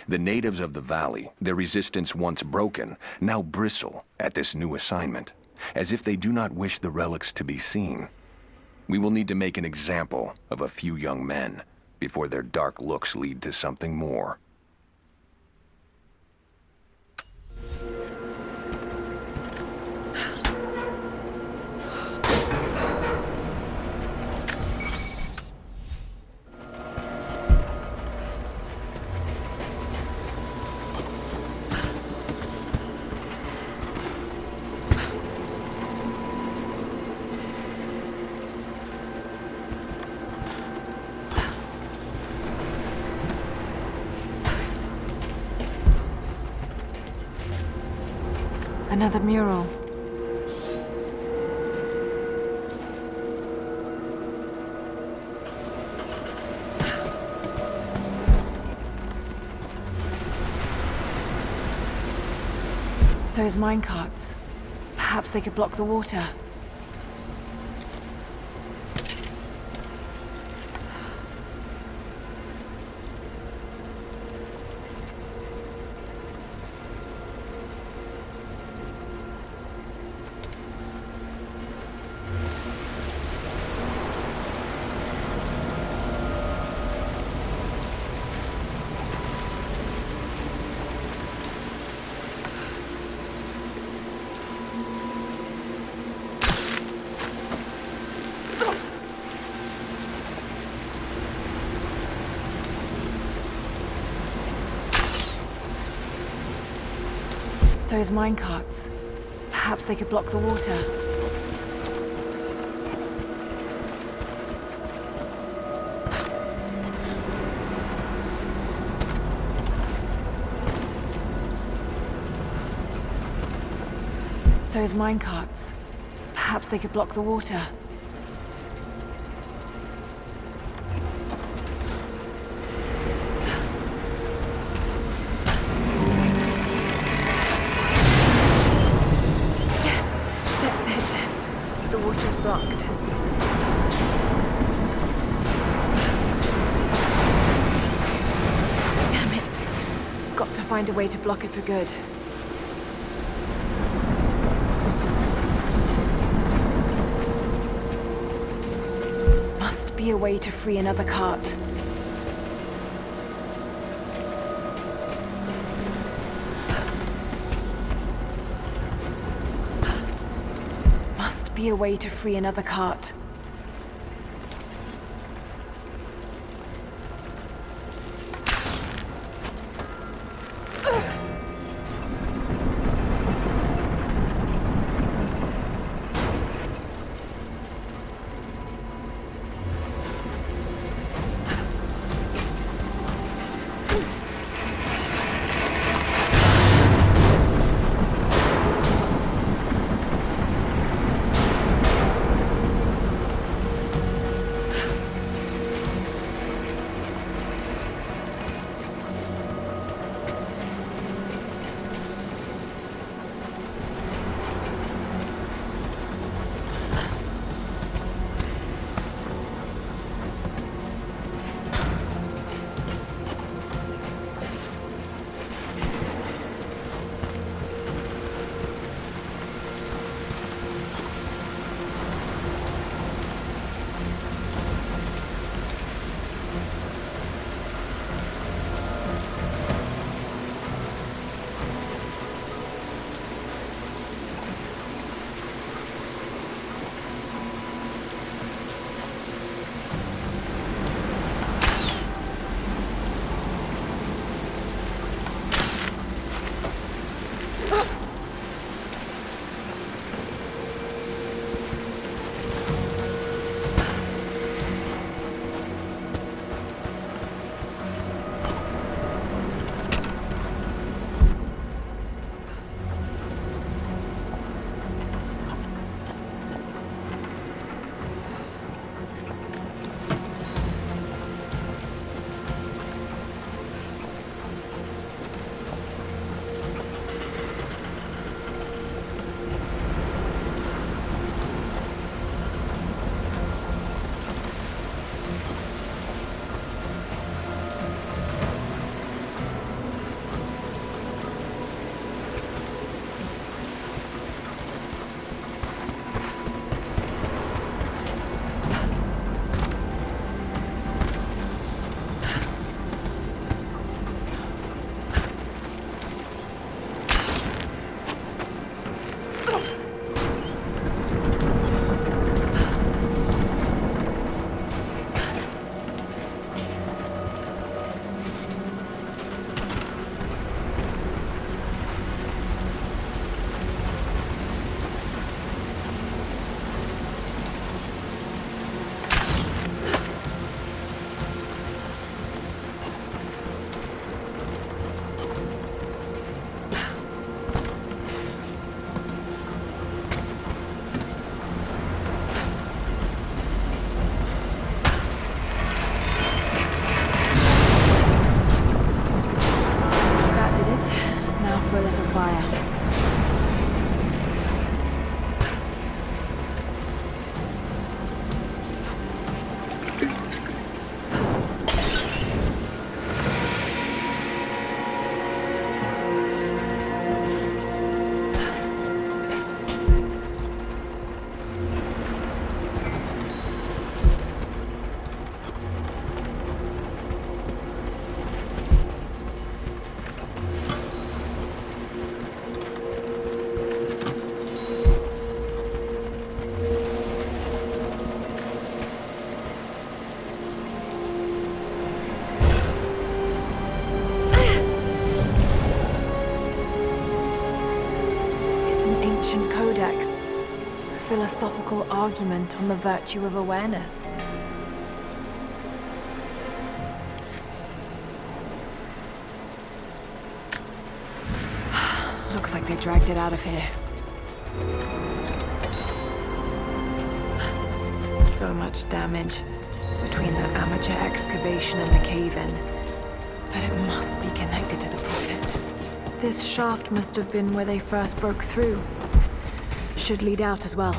The natives of the valley, their resistance once broken, now bristle at this new assignment, as if they do not wish the relics to be seen. We will need to make an example of a few young men before their dark looks lead to something more. Another mural. Those minecarts. Perhaps they could block the water. Those minecarts. Perhaps they could block the water. Those minecarts. Perhaps they could block the water. Blocked. Damn it. Got to find a way to block it for good. Must be a way to free another cart. Be a way to free another cart. ancient codex. A philosophical argument on the virtue of awareness. Looks like they dragged it out of here. So much damage between the amateur excavation and the cave-in. But it must be connected to the Prophet. This shaft must have been where they first broke through. Should lead out as well.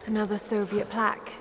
Another Soviet plaque.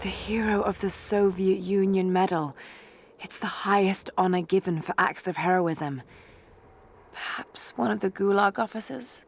The Hero of the Soviet Union Medal. It's the highest honor given for acts of heroism. Perhaps one of the Gulag officers?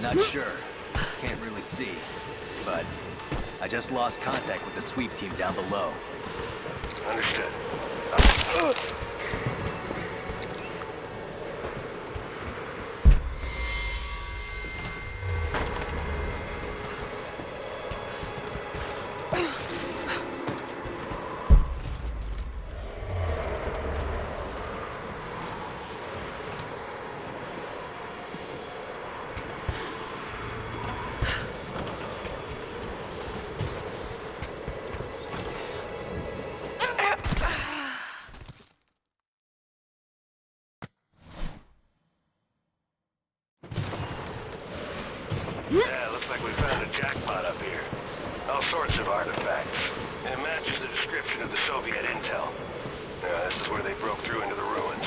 Not sure. Can't really see. But I just lost contact with the sweep team down below. Understood. Yeah, looks like we found a jackpot up here. All sorts of artifacts. It matches the description of the Soviet intel. This is where they broke through into the ruins.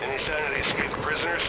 Any sign of the escaped prisoners?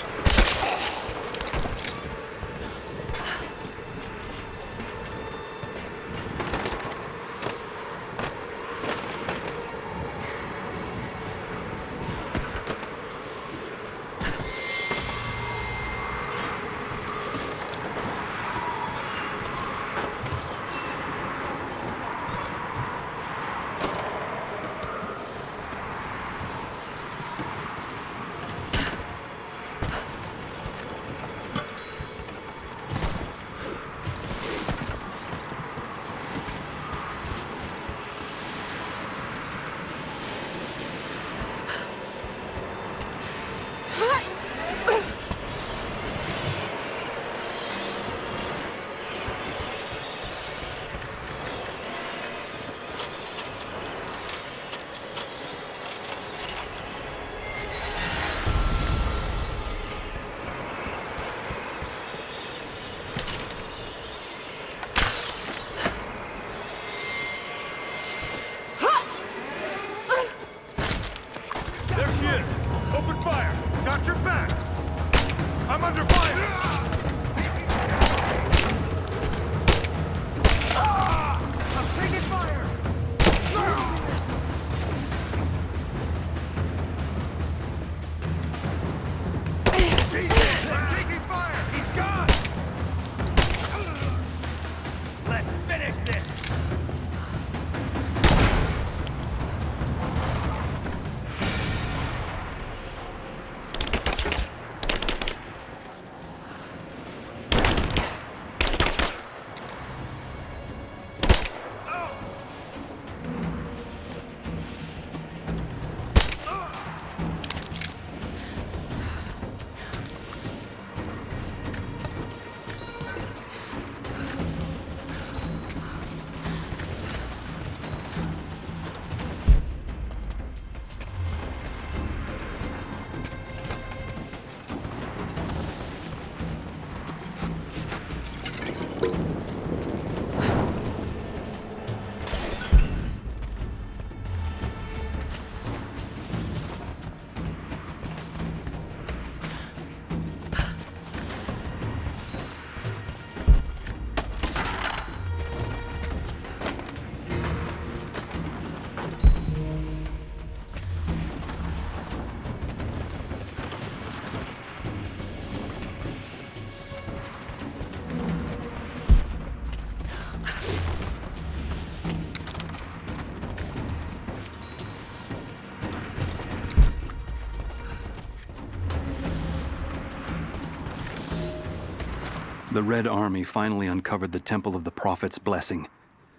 The Red Army finally uncovered the Temple of the Prophet's Blessing.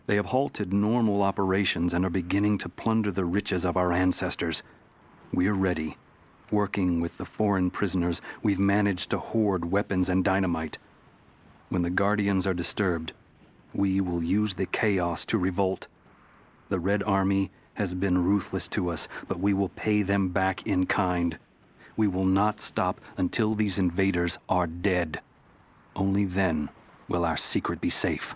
They have halted normal operations and are beginning to plunder the riches of our ancestors. We're ready. Working with the foreign prisoners, we've managed to hoard weapons and dynamite. When the Guardians are disturbed, we will use the chaos to revolt. The Red Army has been ruthless to us, but we will pay them back in kind. We will not stop until these invaders are dead. Only then will our secret be safe.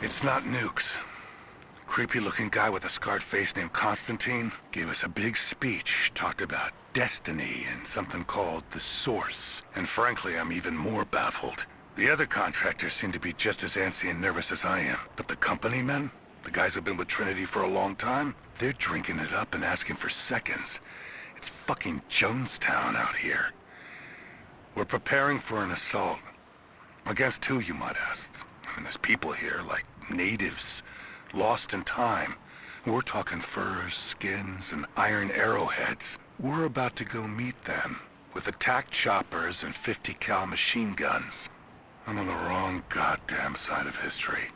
It's not nukes. Creepy-looking guy with a scarred face named Constantine gave us a big speech, talked about destiny and something called the Source. And frankly, I'm even more baffled. The other contractors seem to be just as antsy and nervous as I am. But the company men, the guys who've been with Trinity for a long time, they're drinking it up and asking for seconds. It's fucking Jonestown out here. We're preparing for an assault. Against who, you might ask? I mean, there's people here, like natives, lost in time. We're talking furs, skins, and iron arrowheads. We're about to go meet them with attack choppers and 50 cal machine guns. I'm on the wrong goddamn side of history.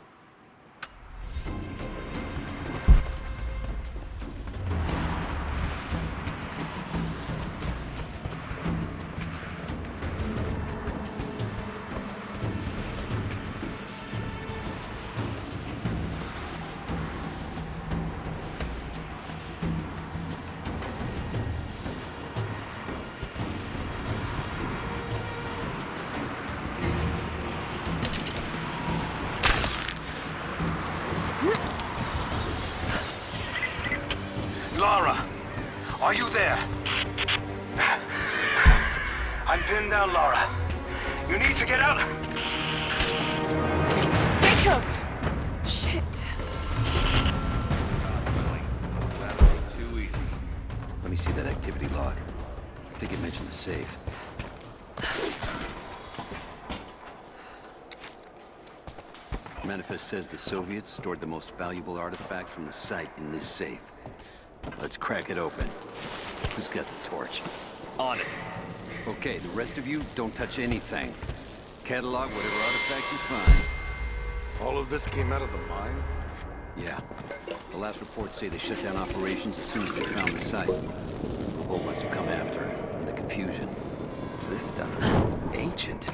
Lara, are you there? I'm pinned down, Lara. You need to get out. Jacob! Shit. Too easy. Let me see that activity log. I think it mentioned the safe. Manifest says the Soviets stored the most valuable artifact from the site in this safe. Let's crack it open. Who's got the torch? On it. Okay, the rest of you, don't touch anything. Catalog whatever artifacts you find. All of this came out of the mine? Yeah. The last reports say they shut down operations as soon as they found the site. Revolt must have come after, in the confusion. This stuff is ancient.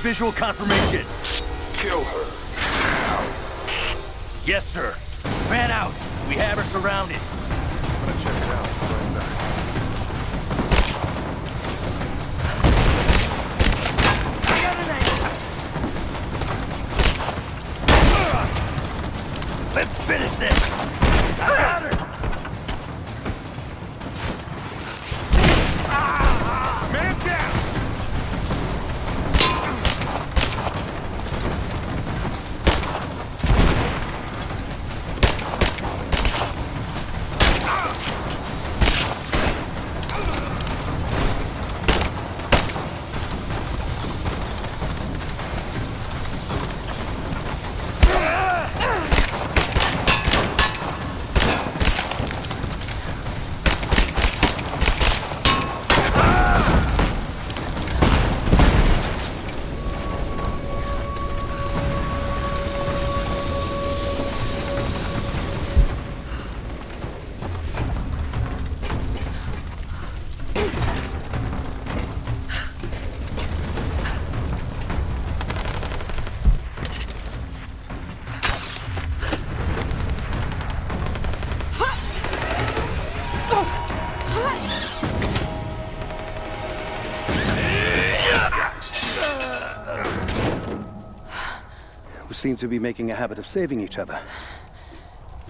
visual confirmation. Kill her. Yes, sir. Fan out. We have her surrounded. I'm gonna check it out. Right back. Let's finish this! I got her! Man down! Seem to be making a habit of saving each other.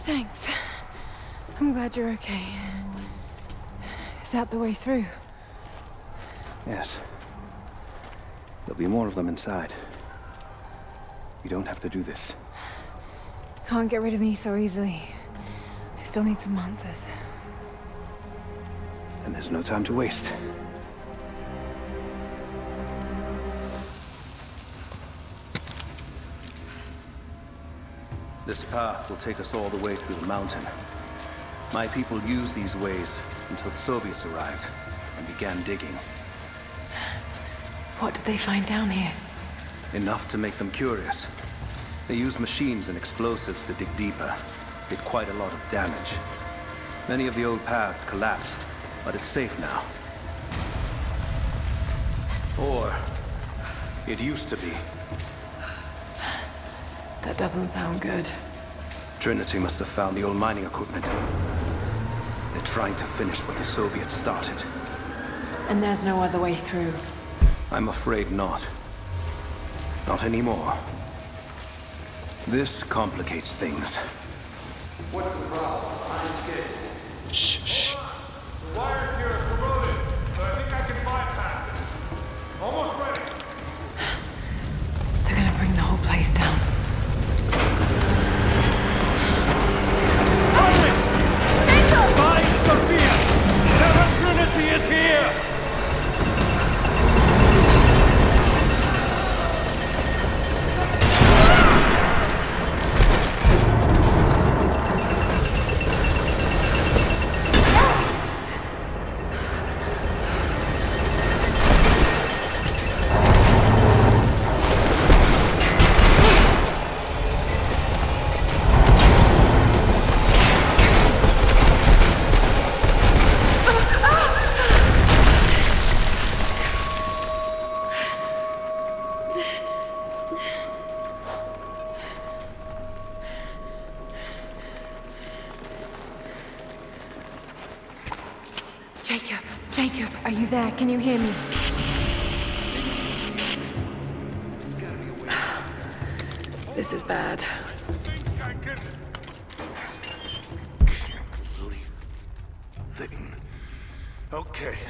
Thanks. I'm glad you're okay. Is that the way through? Yes. There'll be more of them inside. You don't have to do this. Can't get rid of me so easily. I still need some answers. And there's no time to waste. This path will take us all the way through the mountain. My people used these ways until the Soviets arrived and began digging. What did they find down here? Enough to make them curious. They used machines and explosives to dig deeper. Did quite a lot of damage. Many of the old paths collapsed, but it's safe now. Or it used to be. That doesn't sound good. Trinity must have found the old mining equipment. They're trying to finish what the Soviets started. And there's no other way through. I'm afraid not. Not anymore. This complicates things. What's the problem? I'm kidding. Shh. The wire here is corroded, but I think I can bypass it. Almost ready. They're gonna bring the whole place down. Find Sophia! Terra Trinity is here! Jacob, are you there? Can you hear me? This is bad.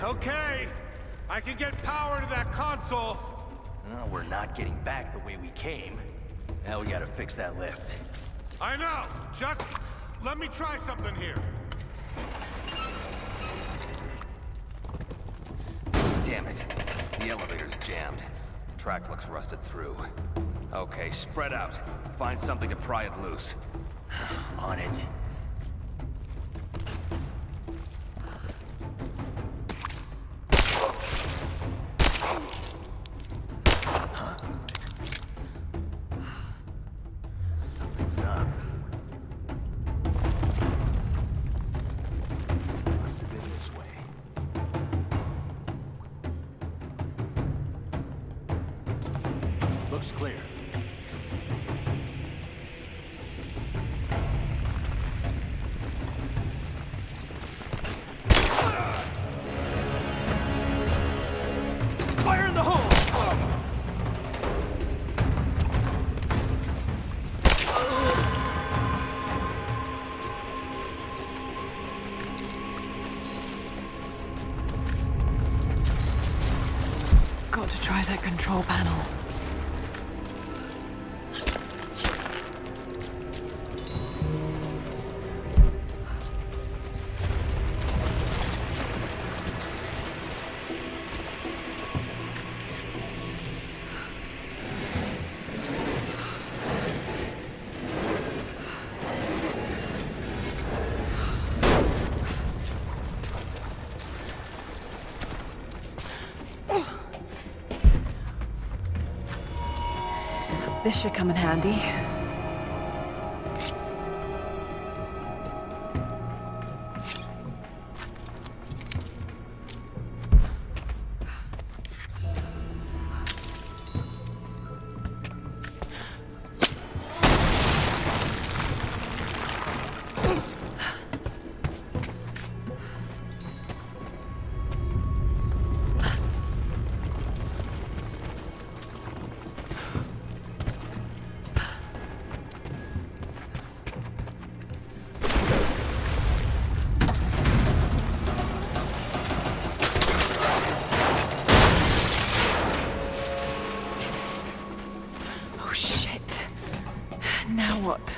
Okay. I can get power to that console. No, we're not getting back the way we came. Now we gotta fix that lift. I know. Just let me try something here. Damn it. The elevator's jammed. Track looks rusted through. Okay, spread out. Find something to pry it loose. On it. Something's up. Must have been this way. Looks clear. Fire in the hole! Got to try that control panel. This should come in handy. Now what?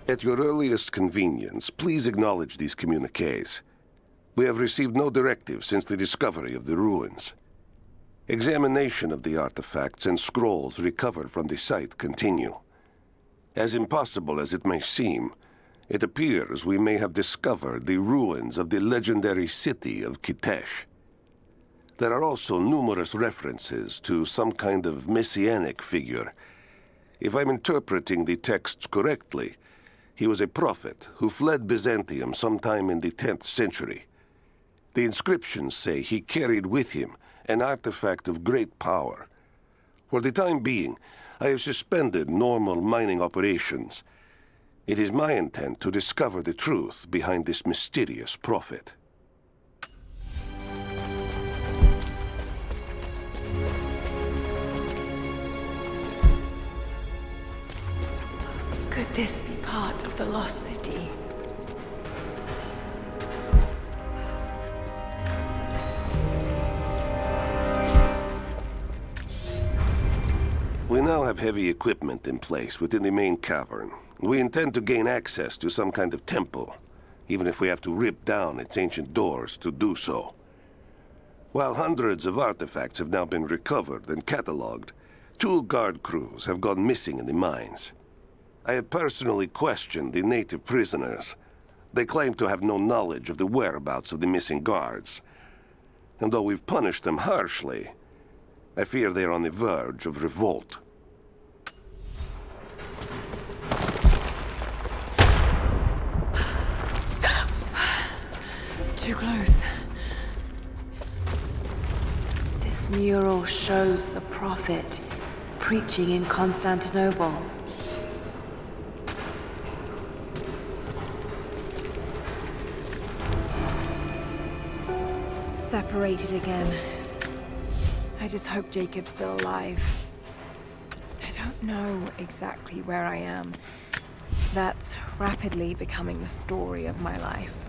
At your earliest convenience, please acknowledge these communiques. We have received no directive since the discovery of the ruins. Examination of the artifacts and scrolls recovered from the site continue. As impossible as it may seem, it appears we may have discovered the ruins of the legendary city of Kitezh. There are also numerous references to some kind of messianic figure. If I'm interpreting the texts correctly, he was a prophet who fled Byzantium sometime in the 10th century. The inscriptions say he carried with him an artifact of great power. For the time being, I have suspended normal mining operations. It is my intent to discover the truth behind this mysterious prophet. Could this be part of the lost city? We now have heavy equipment in place within the main cavern. We intend to gain access to some kind of temple, even if we have to rip down its ancient doors to do so. While hundreds of artifacts have now been recovered and cataloged, 2 guard crews have gone missing in the mines. I have personally questioned the native prisoners. They claim to have no knowledge of the whereabouts of the missing guards. And though we've punished them harshly, I fear they are on the verge of revolt. too close. This mural shows the prophet preaching in Constantinople. Separated again. I just hope Jacob's still alive. I don't know exactly where I am. That's rapidly becoming the story of my life.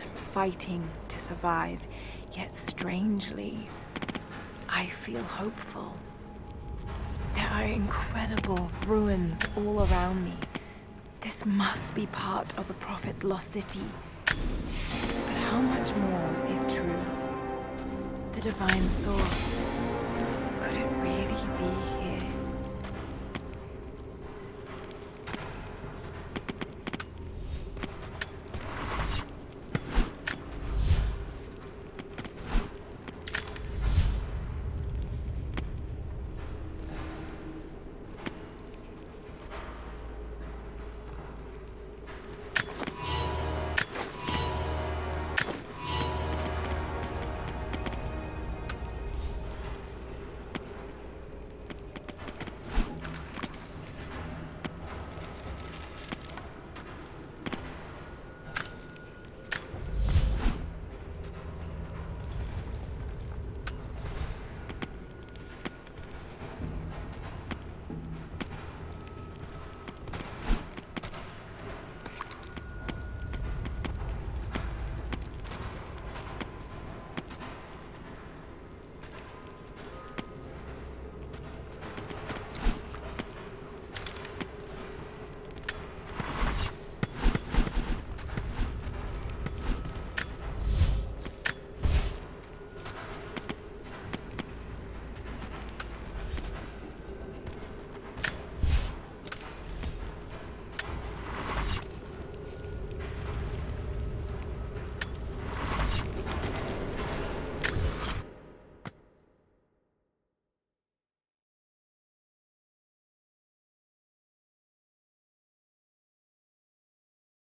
I'm fighting to survive, yet strangely, I feel hopeful. There are incredible ruins all around me. This must be part of the Prophet's lost city. But how much more is true? The divine source, could it really be